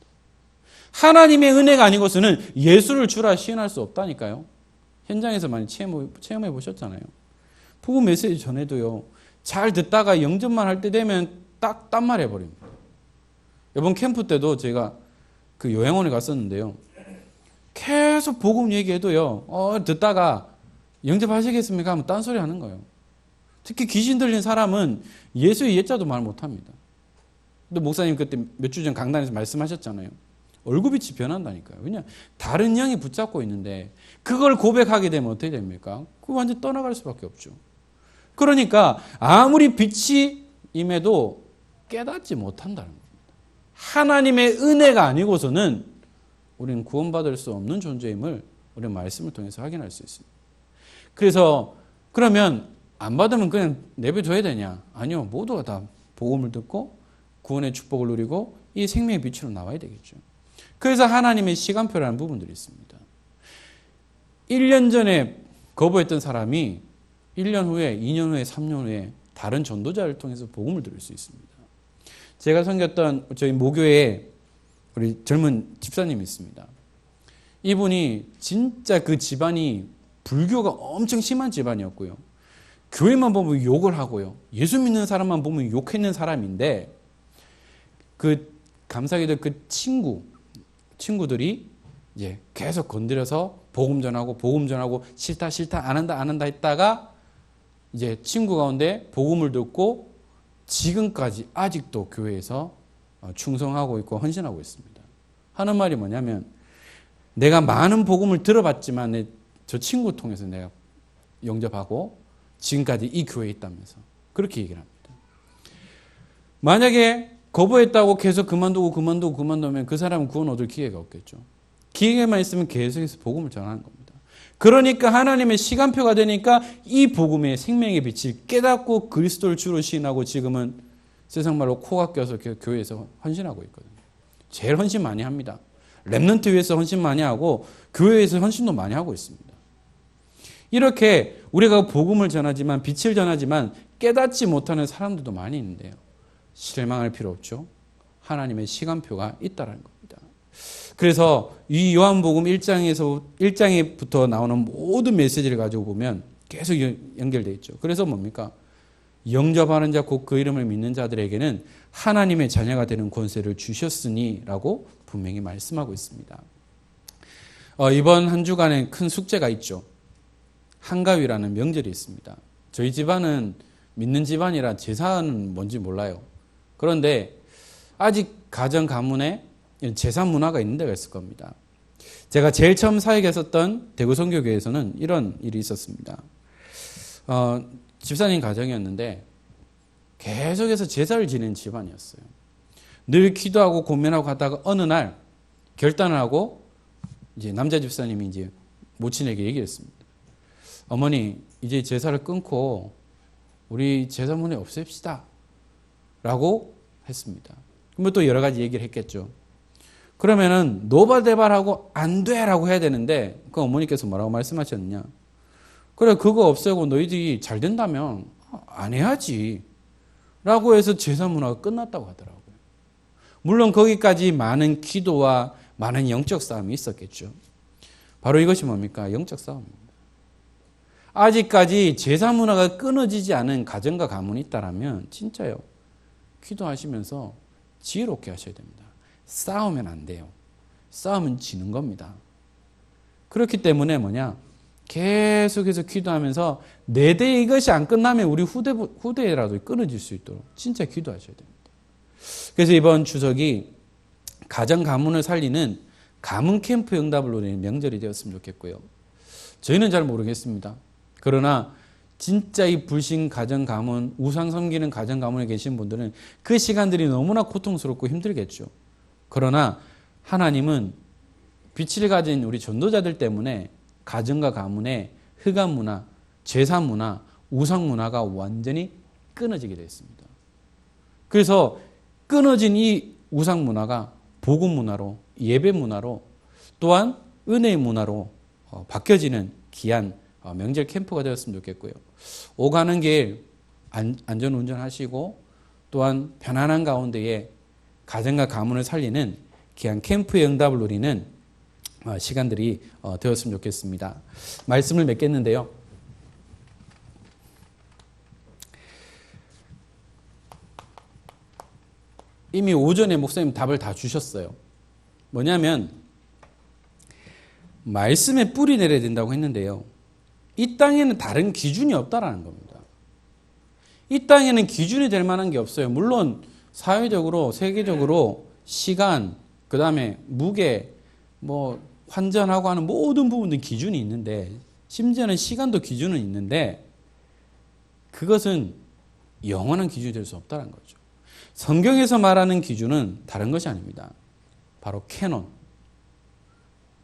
하나님의 은혜가 아니고서는 예수를 주라 시인할 수 없다니까요. 현장에서 많이 체험해 보셨잖아요. 복음 메시지 전에도요, 잘 듣다가 영접만 할 때 되면 딱 딴말 해버립니다. 이번 캠프 때도 제가 그 요양원에 갔었는데요. 계속 복음 얘기해도요, 듣다가 영접하시겠습니까? 하면 딴소리 하는 거예요. 특히 귀신 들린 사람은 예수의 예자도 말 못합니다. 근데 목사님 그때 몇 주 전 강단에서 말씀하셨잖아요. 얼굴빛이 변한다니까요. 그냥 다른 영이 붙잡고 있는데 그걸 고백하게 되면 어떻게 됩니까? 그거 완전 떠나갈 수밖에 없죠. 그러니까 아무리 빛이 임해도 깨닫지 못한다는 겁니다. 하나님의 은혜가 아니고서는 우리는 구원받을 수 없는 존재임을 우리는 말씀을 통해서 확인할 수 있습니다. 그래서 그러면 안 받으면 그냥 내버려둬야 되냐? 아니요. 모두가 다 복음을 듣고 구원의 축복을 누리고 이 생명의 빛으로 나와야 되겠죠. 그래서 하나님의 시간표라는 부분들이 있습니다. 1년 전에 거부했던 사람이 1년 후에, 2년 후에, 3년 후에 다른 전도자를 통해서 복음을 들을 수 있습니다. 제가 섬겼던 저희 모교에 우리 젊은 집사님이 있습니다. 이분이 진짜 그 집안이 불교가 엄청 심한 집안이었고요. 교회만 보면 욕을 하고요. 예수 믿는 사람만 보면 욕했는 사람인데 그 감사하게도 그 친구들이 이제 계속 건드려서 복음 전하고 싫다 안 한다 했다가 이제 친구 가운데 복음을 듣고 지금까지 아직도 교회에서 충성하고 있고 헌신하고 있습니다. 하는 말이 뭐냐면 내가 많은 복음을 들어봤지만 저 친구 통해서 내가 영접하고 지금까지 이 교회에 있다면서 그렇게 얘기를 합니다. 만약에 거부했다고 계속 그만두면 그 사람은 구원 얻을 기회가 없겠죠. 기회만 있으면 계속해서 복음을 전하는 겁니다. 그러니까 하나님의 시간표가 되니까 이 복음의 생명의 빛을 깨닫고 그리스도를 주로 시인하고 지금은 세상 말로 코가 껴서 교회에서 헌신하고 있거든요. 제일 헌신 많이 합니다. 랩넌트 위해서 헌신 많이 하고 교회에서 헌신도 많이 하고 있습니다. 이렇게 우리가 복음을 전하지만 빛을 전하지만 깨닫지 못하는 사람들도 많이 있는데요. 실망할 필요 없죠. 하나님의 시간표가 있다는 겁니다. 그래서 이 요한복음 1장부터 나오는 모든 메시지를 가지고 보면 계속 연결되어 있죠. 그래서 뭡니까? 영접하는 자 곧 그 이름을 믿는 자들에게는 하나님의 자녀가 되는 권세를 주셨으니라고 분명히 말씀하고 있습니다. 이번 한 주간에 큰 숙제가 있죠. 한가위라는 명절이 있습니다. 저희 집안은 믿는 집안이라 제사는 뭔지 몰라요. 그런데 아직 가정 가문에 제사 문화가 있는 데가 있을 겁니다. 제가 제일 처음 사역했었던 대구 선교교회에서는 이런 일이 있었습니다. 집사님 가정이었는데 계속해서 제사를 지낸 집안이었어요. 늘 기도하고 고민하고 하다가 어느 날 결단을 하고 이제 남자 집사님이 이제 모친에게 얘기했습니다. 어머니, 이제 제사를 끊고 우리 제사문에 없앱시다 라고 했습니다. 그러면 또 여러 가지 얘기를 했겠죠. 그러면은 노발대발하고 안 돼라고 해야 되는데 그 어머니께서 뭐라고 말씀하셨느냐. 그래, 그거 없애고 너희들이 잘 된다면 안 해야지 라고 해서 제사 문화가 끝났다고 하더라고요. 물론 거기까지 많은 기도와 많은 영적 싸움이 있었겠죠. 바로 이것이 뭡니까? 영적 싸움입니다. 아직까지 제사 문화가 끊어지지 않은 가정과 가문이 있다면 진짜요. 기도하시면서 지혜롭게 하셔야 됩니다. 싸우면 안 돼요. 싸우면 지는 겁니다. 그렇기 때문에 뭐냐? 계속해서 기도하면서 내 대에 이것이 안 끝나면 우리 후대라도 끊어질 수 있도록 진짜 기도하셔야 됩니다. 그래서 이번 추석이 가정 가문을 살리는 가문 캠프 응답을 노리는 명절이 되었으면 좋겠고요. 저희는 잘 모르겠습니다. 그러나 진짜 이 불신 가정 가문, 우상 섬기는 가정 가문에 계신 분들은 그 시간들이 너무나 고통스럽고 힘들겠죠. 그러나 하나님은 빛을 가진 우리 전도자들 때문에 가정과 가문의 흑암 문화, 제사 문화, 우상 문화가 완전히 끊어지게 됐습니다. 그래서 끊어진 이 우상 문화가 복음 문화로, 예배 문화로, 또한 은혜의 문화로 바뀌어지는 귀한 명절 캠프가 되었으면 좋겠고요. 오가는 길 안전 운전하시고 또한 편안한 가운데에 가정과 가문을 살리는 귀한 캠프의 응답을 누리는 시간들이 되었으면 좋겠습니다. 말씀을 맺겠는데요. 이미 오전에 목사님 답을 다 주셨어요. 뭐냐면 말씀에 뿌리 내려야 된다고 했는데요. 이 땅에는 다른 기준이 없다라는 겁니다. 이 땅에는 기준이 될 만한 게 없어요. 물론 사회적으로, 세계적으로 시간, 그 다음에 무게, 환전하고 하는 모든 부분들 기준이 있는데, 심지어는 시간도 기준은 있는데, 그것은 영원한 기준이 될 수 없다는 거죠. 성경에서 말하는 기준은 다른 것이 아닙니다. 바로 캐논.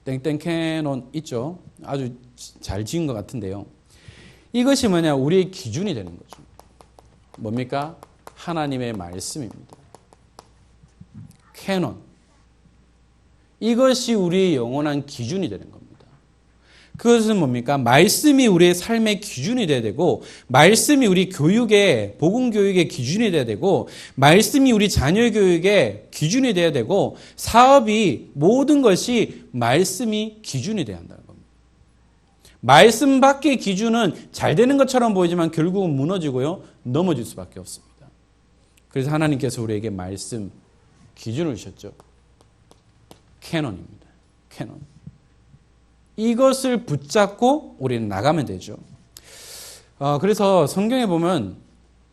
땡땡 캐논 있죠? 아주 잘 지은 것 같은데요. 이것이 뭐냐? 우리의 기준이 되는 거죠. 뭡니까? 하나님의 말씀입니다. 캐논. 이것이 우리의 영원한 기준이 되는 겁니다. 그것은 뭡니까? 말씀이 우리의 삶의 기준이 돼야 되고, 말씀이 우리 교육의, 복음 교육의 기준이 돼야 되고, 말씀이 우리 자녀 교육의 기준이 돼야 되고, 사업이 모든 것이 말씀이 기준이 돼야 한다는 겁니다. 말씀 밖의 기준은 잘 되는 것처럼 보이지만 결국은 무너지고요, 넘어질 수밖에 없습니다. 그래서 하나님께서 우리에게 말씀 기준을 주셨죠. 캐논입니다. 캐논. 이것을 붙잡고 우리는 나가면 되죠. 그래서 성경에 보면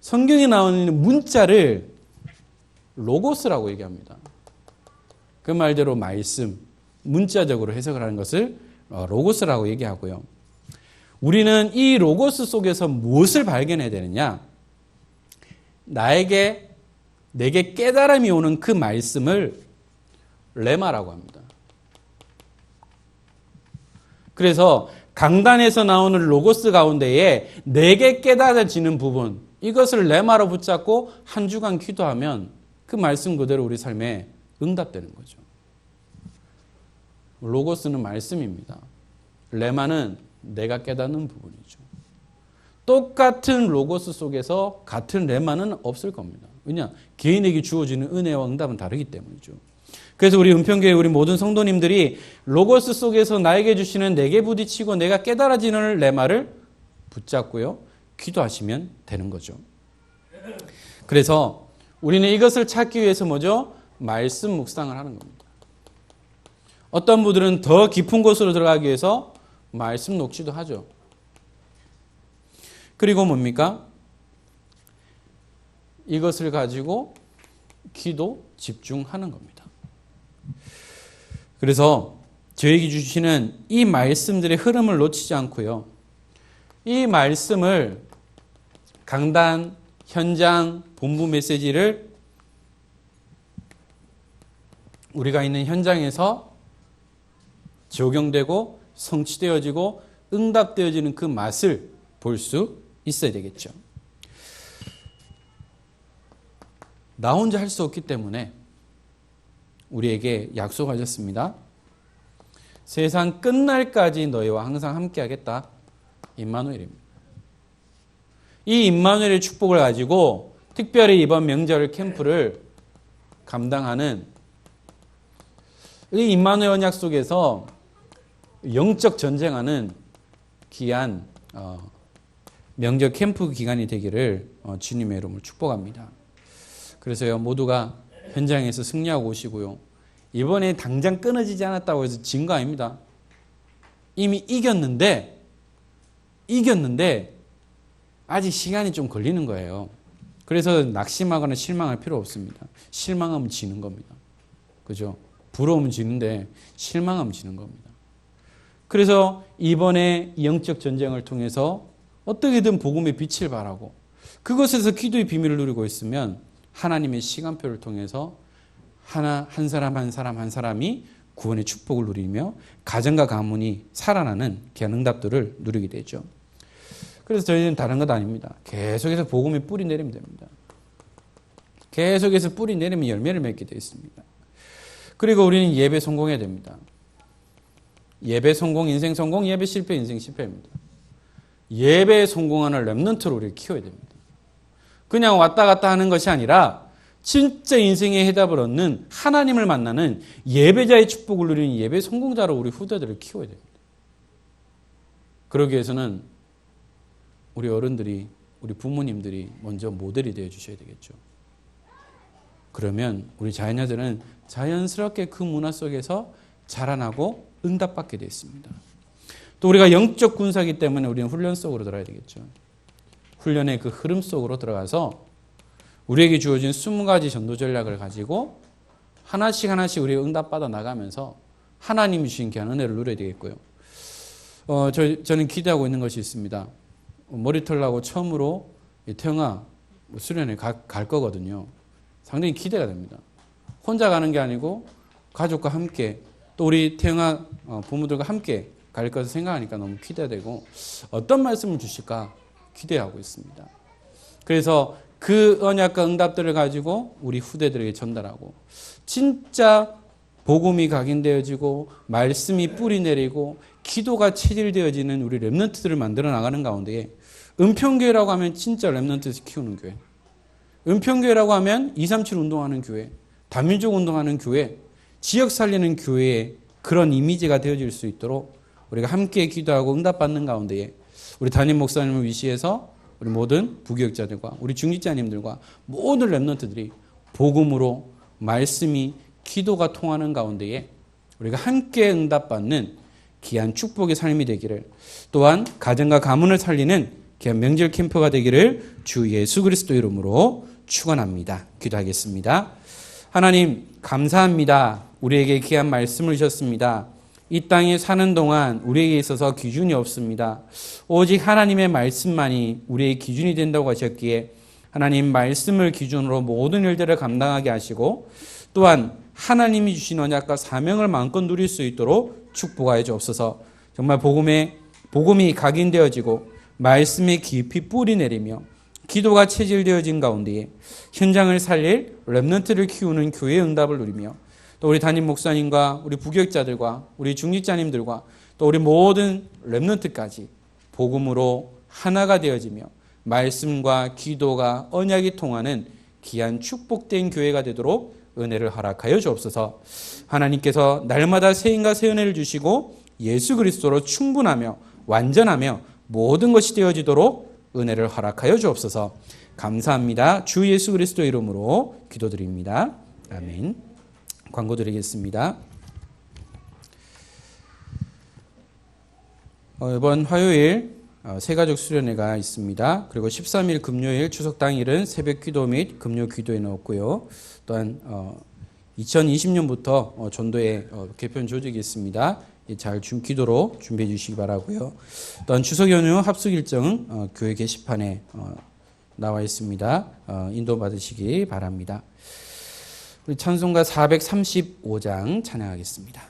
성경에 나오는 문자를 로고스라고 얘기합니다. 그 말대로 말씀, 문자적으로 해석을 하는 것을 로고스라고 얘기하고요. 우리는 이 로고스 속에서 무엇을 발견해야 되느냐? 내게 깨달음이 오는 그 말씀을 레마라고 합니다. 그래서 강단에서 나오는 로고스 가운데에 내게 깨달아지는 부분, 이것을 레마로 붙잡고 한 주간 기도하면 그 말씀 그대로 우리 삶에 응답되는 거죠. 로고스는 말씀입니다. 레마는 내가 깨닫는 부분이죠. 똑같은 로고스 속에서 같은 레마는 없을 겁니다. 왜냐? 개인에게 주어지는 은혜와 응답은 다르기 때문이죠. 그래서 우리 은평교회 우리 모든 성도님들이 로고스 속에서 나에게 주시는 내게 부딪히고 내가 깨달아지는 레마를 붙잡고요. 기도하시면 되는 거죠. 그래서 우리는 이것을 찾기 위해서 뭐죠? 말씀 묵상을 하는 겁니다. 어떤 분들은 더 깊은 곳으로 들어가기 위해서 말씀 녹취도 하죠. 그리고 뭡니까? 이것을 가지고 기도 집중하는 겁니다. 그래서 저에게 주시는 이 말씀들의 흐름을 놓치지 않고요. 이 말씀을 강단, 현장, 본부 메시지를 우리가 있는 현장에서 적용되고 성취되어지고 응답되어지는 그 맛을 볼 수 있어야 되겠죠. 나 혼자 할 수 없기 때문에 우리에게 약속하셨습니다. 세상 끝날까지 너희와 항상 함께하겠다. 임마누엘입니다. 이 임마누엘의 축복을 가지고 특별히 이번 명절 캠프를 감당하는 이 임마누엘 언약 속에서 영적 전쟁하는 귀한 명절 캠프 기간이 되기를 주님의 이름으로 축복합니다. 그래서요, 모두가 현장에서 승리하고 오시고요. 이번에 당장 끊어지지 않았다고 해서 진 거 아닙니다. 이미 이겼는데 아직 시간이 좀 걸리는 거예요. 그래서 낙심하거나 실망할 필요 없습니다. 실망하면 지는 겁니다. 그죠? 부러우면 지는데 실망하면 지는 겁니다. 그래서 이번에 영적 전쟁을 통해서 어떻게든 복음의 빛을 발하고 그것에서 기도의 비밀을 누리고 있으면 하나님의 시간표를 통해서 한 사람이 구원의 축복을 누리며 가정과 가문이 살아나는 귀한 응답들을 누리게 되죠. 그래서 저희는 다른 것 아닙니다. 계속해서 복음의 뿌리 내리면 됩니다. 계속해서 뿌리 내리면 열매를 맺게 되어 있습니다. 그리고 우리는 예배 성공해야 됩니다. 예배 성공, 인생 성공, 예배 실패, 인생 실패입니다. 예배에 성공하는 렘넌트로 우리를 키워야 됩니다. 그냥 왔다 갔다 하는 것이 아니라 진짜 인생의 해답을 얻는 하나님을 만나는 예배자의 축복을 누리는 예배 성공자로 우리 후대들을 키워야 됩니다. 그러기 위해서는 우리 어른들이, 우리 부모님들이 먼저 모델이 되어 주셔야 되겠죠. 그러면 우리 자녀들은 자연스럽게 그 문화 속에서 자라나고 응답받게 되어 있습니다. 또 우리가 영적 군사이기 때문에 우리는 훈련 속으로 들어야 되겠죠. 훈련의 그 흐름 속으로 들어가서 우리에게 주어진 20가지 전도 전략을 가지고 하나씩 우리가 응답받아 나가면서 하나님이 주신 귀한 은혜를 누려야 되겠고요. 저는 기대하고 있는 것이 있습니다. 머리털 나고 처음으로 태영아 수련회 갈 거거든요. 상당히 기대가 됩니다. 혼자 가는 게 아니고 가족과 함께 또 우리 태영아 부모들과 함께 갈 것을 생각하니까 너무 기대되고 어떤 말씀을 주실까 기대하고 있습니다. 그래서 그 언약과 응답들을 가지고 우리 후대들에게 전달하고 진짜 복음이 각인되어지고 말씀이 뿌리 내리고 기도가 체질되어지는 우리 렘넌트들을 만들어 나가는 가운데 은평교회라고 하면 진짜 렘넌트에서 키우는 교회, 은평교회라고 하면 237 운동하는 교회, 다민족 운동하는 교회, 지역 살리는 교회의 그런 이미지가 되어질 수 있도록 우리가 함께 기도하고 응답받는 가운데에 우리 담임 목사님을 위시해서 우리 모든 부교육자들과 우리 중직자님들과 모든 렘넌트들이 복음으로 말씀이 기도가 통하는 가운데에 우리가 함께 응답받는 귀한 축복의 삶이 되기를, 또한 가정과 가문을 살리는 귀한 명절 캠프가 되기를 주 예수 그리스도 이름으로 축원합니다. 기도하겠습니다. 하나님 감사합니다. 우리에게 귀한 말씀을 주셨습니다. 이 땅에 사는 동안 우리에게 있어서 기준이 없습니다. 오직 하나님의 말씀만이 우리의 기준이 된다고 하셨기에 하나님 말씀을 기준으로 모든 일들을 감당하게 하시고 또한 하나님이 주신 언약과 사명을 마음껏 누릴 수 있도록 축복하여 주옵소서. 정말 복음이 각인되어지고 말씀에 깊이 뿌리 내리며 기도가 체질되어진 가운데에 현장을 살릴 렘넌트를 키우는 교회의 응답을 누리며 또 우리 담임 목사님과 우리 부교육자들과 우리 중직자님들과 또 우리 모든 렘넌트까지 복음으로 하나가 되어지며 말씀과 기도가 언약이 통하는 귀한 축복된 교회가 되도록 은혜를 허락하여 주옵소서. 하나님께서 날마다 새인과 새 은혜를 주시고 예수 그리스도로 충분하며 완전하며 모든 것이 되어지도록 은혜를 허락하여 주옵소서. 감사합니다. 주 예수 그리스도 이름으로 기도드립니다. 아멘. 광고 드리겠습니다. 이번 화요일 새가족 수련회가 있습니다. 그리고 13일 금요일 추석 당일은 새벽 기도 및 금요 기도에 넣었고요. 또한 2020년부터 전도회 개편 조직이 있습니다. 잘 기도로 준비해 주시기 바라고요. 또한 추석 연휴 합숙 일정은 교회 게시판에 나와 있습니다. 인도 받으시기 바랍니다. 우리 찬송가 435장 찬양하겠습니다.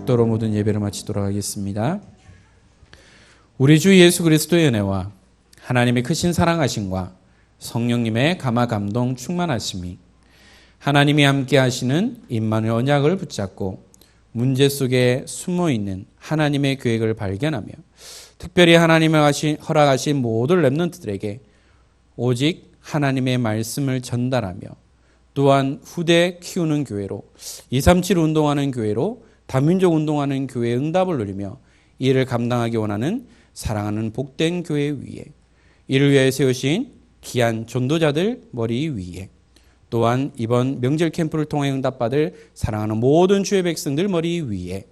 축도로 모든 예배를 마치도록 하겠습니다. 우리 주 예수 그리스도의 은혜와 하나님의 크신 사랑하심과 성령님의 감화 감동 충만하심이 하나님이 함께 하시는 임마누엘 언약을 붙잡고 문제 속에 숨어있는 하나님의 계획을 발견하며 특별히 하나님의 허락하신 모든 렘넌트들에게 오직 하나님의 말씀을 전달하며 또한 후대 키우는 교회로 237 운동하는 교회로 다민족 운동하는 교회의 응답을 누리며 이를 감당하기 원하는 사랑하는 복된 교회 위에 이를 위해 세우신 귀한 전도자들 머리 위에 또한 이번 명절 캠프를 통해 응답받을 사랑하는 모든 주의 백성들 머리 위에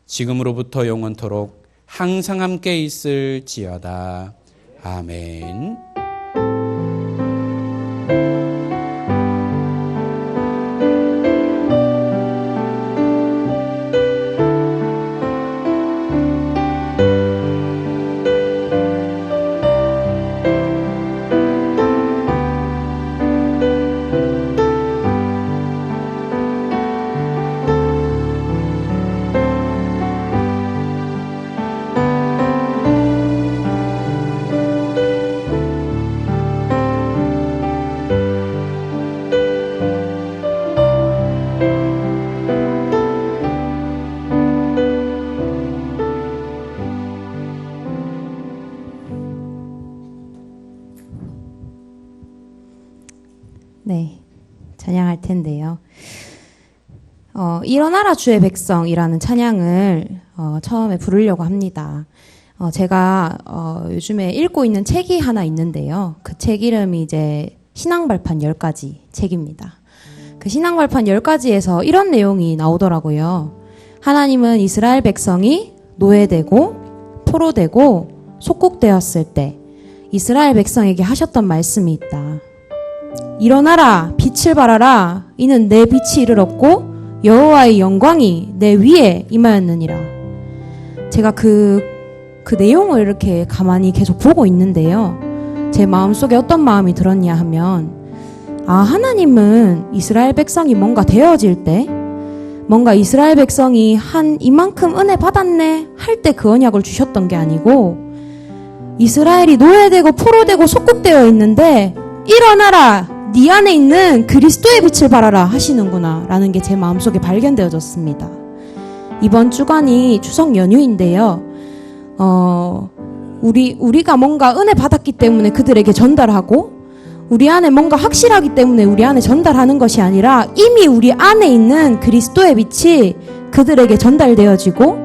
지금으로부터 영원토록 항상 함께 있을지어다. 아멘. 텐데요. 일어나라 주의 백성이라는 찬양을 처음에 부르려고 합니다. 제가 요즘에 읽고 있는 책이 하나 있는데요. 그 책 이름이 이제 신앙발판 10가지 책입니다. 그 신앙발판 10가지에서 이런 내용이 나오더라고요. 하나님은 이스라엘 백성이 노예되고 포로되고 속국되었을 때 이스라엘 백성에게 하셨던 말씀이 있다. 일어나라 빛을 발하라 이는 내 빛이 이르렀고 여호와의 영광이 내 위에 임하였느니라. 제가 그 내용을 이렇게 가만히 계속 보고 있는데요. 제 마음속에 어떤 마음이 들었냐 하면 하나님은 이스라엘 백성이 뭔가 되어질 때 뭔가 이스라엘 백성이 한 이만큼 은혜 받았네 할 때 그 언약을 주셨던 게 아니고 이스라엘이 노예되고 포로되고 속국되어 있는데 일어나라 네 안에 있는 그리스도의 빛을 발하라 하시는구나 라는 게 제 마음속에 발견되어졌습니다. 이번 주간이 추석 연휴인데요. 우리가 뭔가 은혜 받았기 때문에 그들에게 전달하고 우리 안에 뭔가 확실하기 때문에 우리 안에 전달하는 것이 아니라 이미 우리 안에 있는 그리스도의 빛이 그들에게 전달되어지고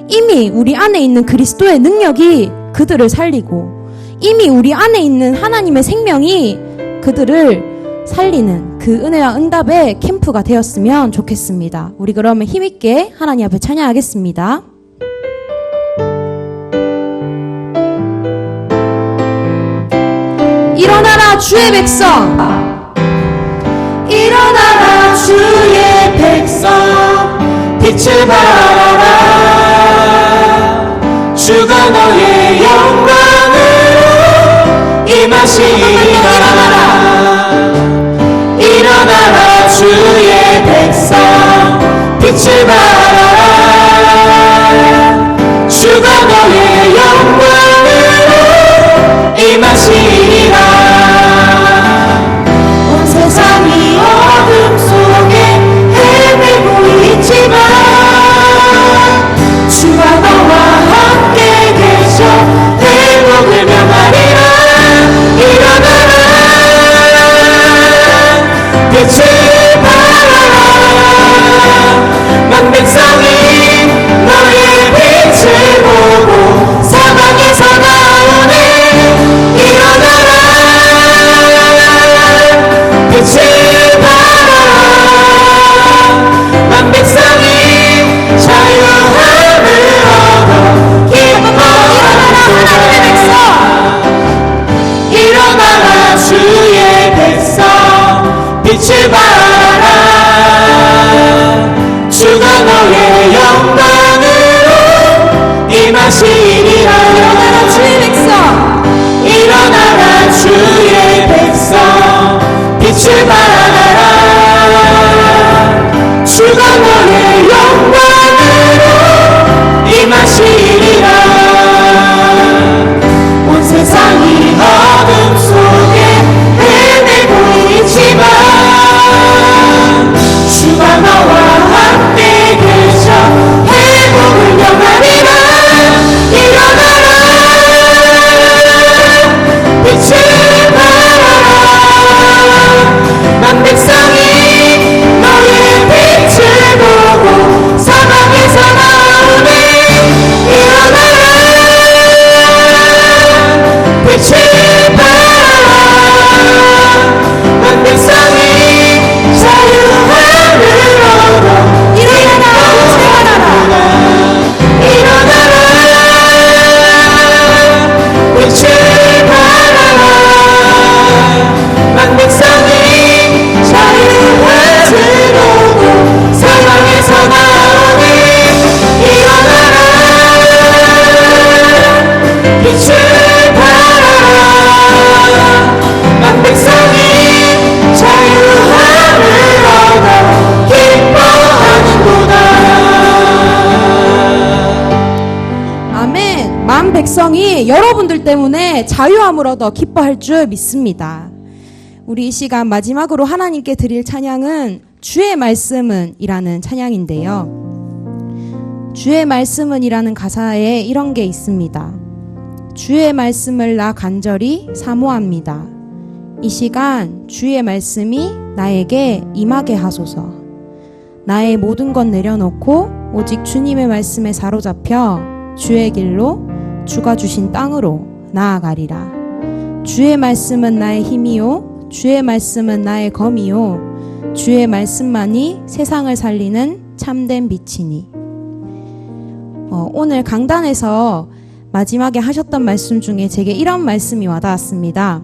이미 우리 안에 있는 그리스도의 능력이 그들을 살리고 이미 우리 안에 있는 하나님의 생명이 그들을 살리는 그 은혜와 응답의 캠프가 되었으면 좋겠습니다. 우리 그러면 힘있게 하나님 앞에 찬양하겠습니다. 일어나라 주의 백성 일어나라 주의 백성 빛을 발하라 주가 너의 영광으로 임하시리라 일어나라 주의 백성 빛을 발하라 주가 너의 영광으로 임하시리라 온 세상이 어둠 속에 헤매고 있지만 주가 너와 함께 계셔 행복을 명하리라 일어나라 빛을 발하라 만 백성이 너의 빛을 보고 사방에서 나오네 일어나라 빛을 발하라 만 백성이 자유함을 얻어 기뻐하는 일어나라 주의 백성 빛을 발하라 주가 너의 영광으로 임하시리라 일어나라 주의 백성 일어나라 주의 백성 빛을 발하라 주가 너의 영광으로 임하시리라 온 세상이 어둠 속에 헤매고 있지만 주가 너와 함께 계셔 행복을 영하리라 일어나라 빛을 발하라 만 백성이 너의 빛을 보고 사방에서 나오네 일어나라 빛을 발하라 만 백성이 자유함을 얻어 일어나라 일어나라 빛을 발하라 만 백성이 자유함을 얻어 사방에서 나오네 일어나라 빛을 발하라 만 백성이 자유함을 얻어 기뻐하는구나 아멘. 만 백성이 여러분들 때문에 자유함을 얻어 기뻐할 줄 믿습니다. 우리 이 시간 마지막으로 하나님께 드릴 찬양은 주의 말씀은 이라는 찬양인데요. 주의 말씀은 이라는 가사에 이런 게 있습니다. 주의 말씀을 나 간절히 사모합니다. 이 시간 주의 말씀이 나에게 임하게 하소서. 나의 모든 것 내려놓고 오직 주님의 말씀에 사로잡혀 주의 길로 주가 주신 땅으로 나아가리라. 주의 말씀은 나의 힘이요 주의 말씀은 나의 검이요 주의 말씀만이 세상을 살리는 참된 빛이니. 오늘 강단에서 마지막에 하셨던 말씀 중에 제게 이런 말씀이 와닿았습니다.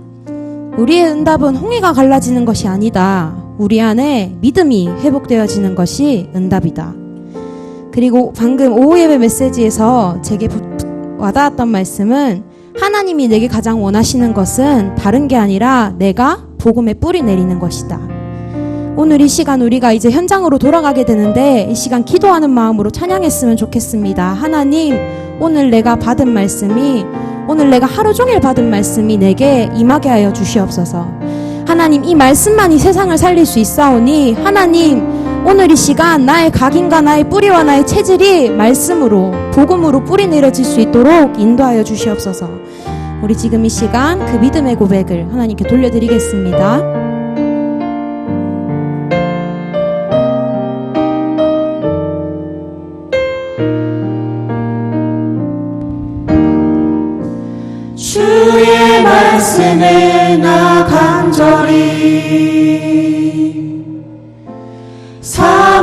우리의 응답은 홍해가 갈라지는 것이 아니다. 우리 안에 믿음이 회복되어지는 것이 응답이다. 그리고 방금 오후 예배 메시지에서 제게 와닿았던 말씀은 하나님이 내게 가장 원하시는 것은 다른 게 아니라 내가 복음의 뿌리 내리는 것이다. 오늘 이 시간 우리가 이제 현장으로 돌아가게 되는데 이 시간 기도하는 마음으로 찬양했으면 좋겠습니다. 하나님, 오늘 내가 받은 말씀이, 오늘 내가 하루 종일 받은 말씀이 내게 임하게 하여 주시옵소서. 하나님, 이 말씀만이 세상을 살릴 수 있사오니 하나님, 오늘 이 시간 나의 각인과 나의 뿌리와 나의 체질이 말씀으로, 복음으로 뿌리 내려질 수 있도록 인도하여 주시옵소서. 우리 지금 이 시간 그 믿음의 고백을 하나님께 돌려드리겠습니다. 주의 말씀에 나 간절히 사모합니다.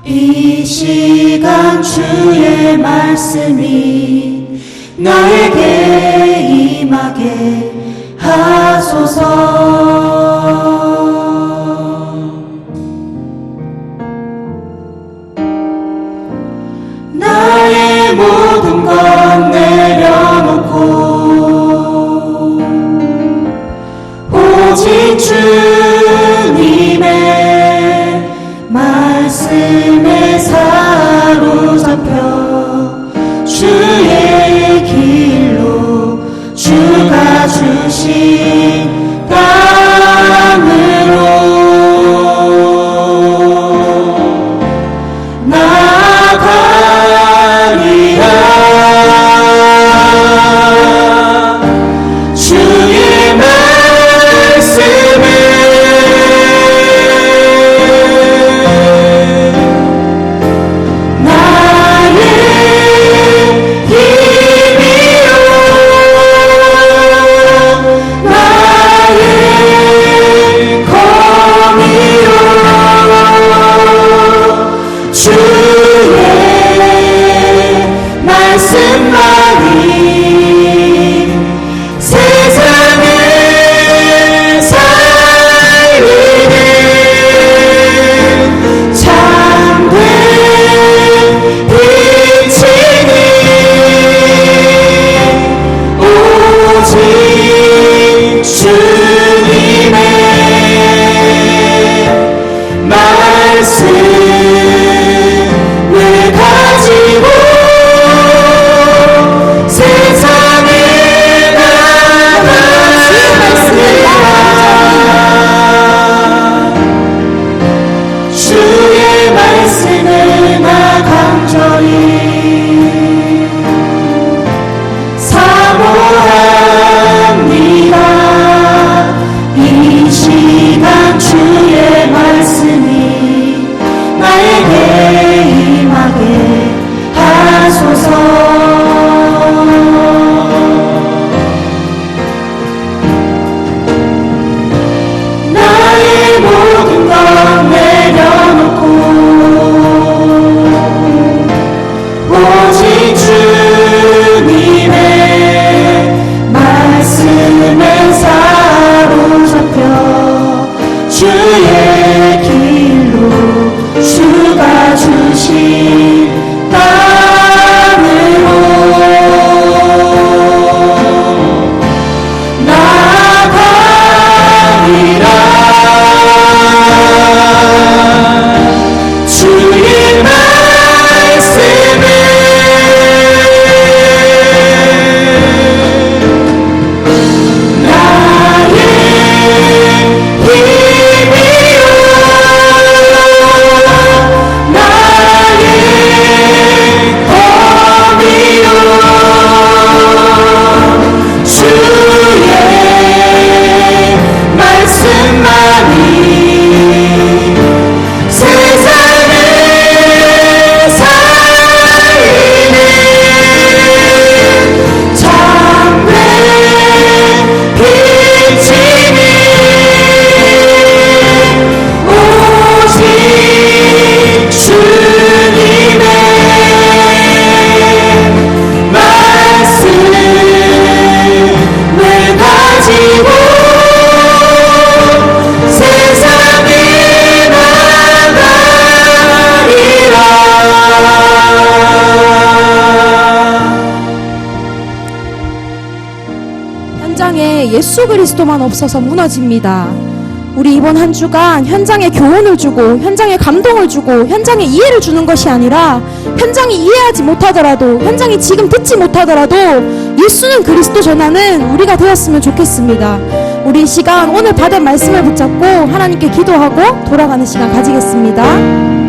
이 시간 주의 말씀이 나에게 임하게 하소서. 나의 모든 것 내려놓고 오직 주님의 말씀에 사로잡혀 주의 길로 주가 주신 땅으로 나아가리라. 예수 그리스도만 없어서 무너집니다. 우리 이번 한 주간 현장에 교훈을 주고 현장에 감동을 주고 현장에 이해를 주는 것이 아니라 현장이 이해하지 못하더라도 현장이 지금 듣지 못하더라도 예수는 그리스도 전하는 우리가 되었으면 좋겠습니다. 우리 이 시간 오늘 받은 말씀을 붙잡고 하나님께 기도하고 돌아가는 시간 가지겠습니다.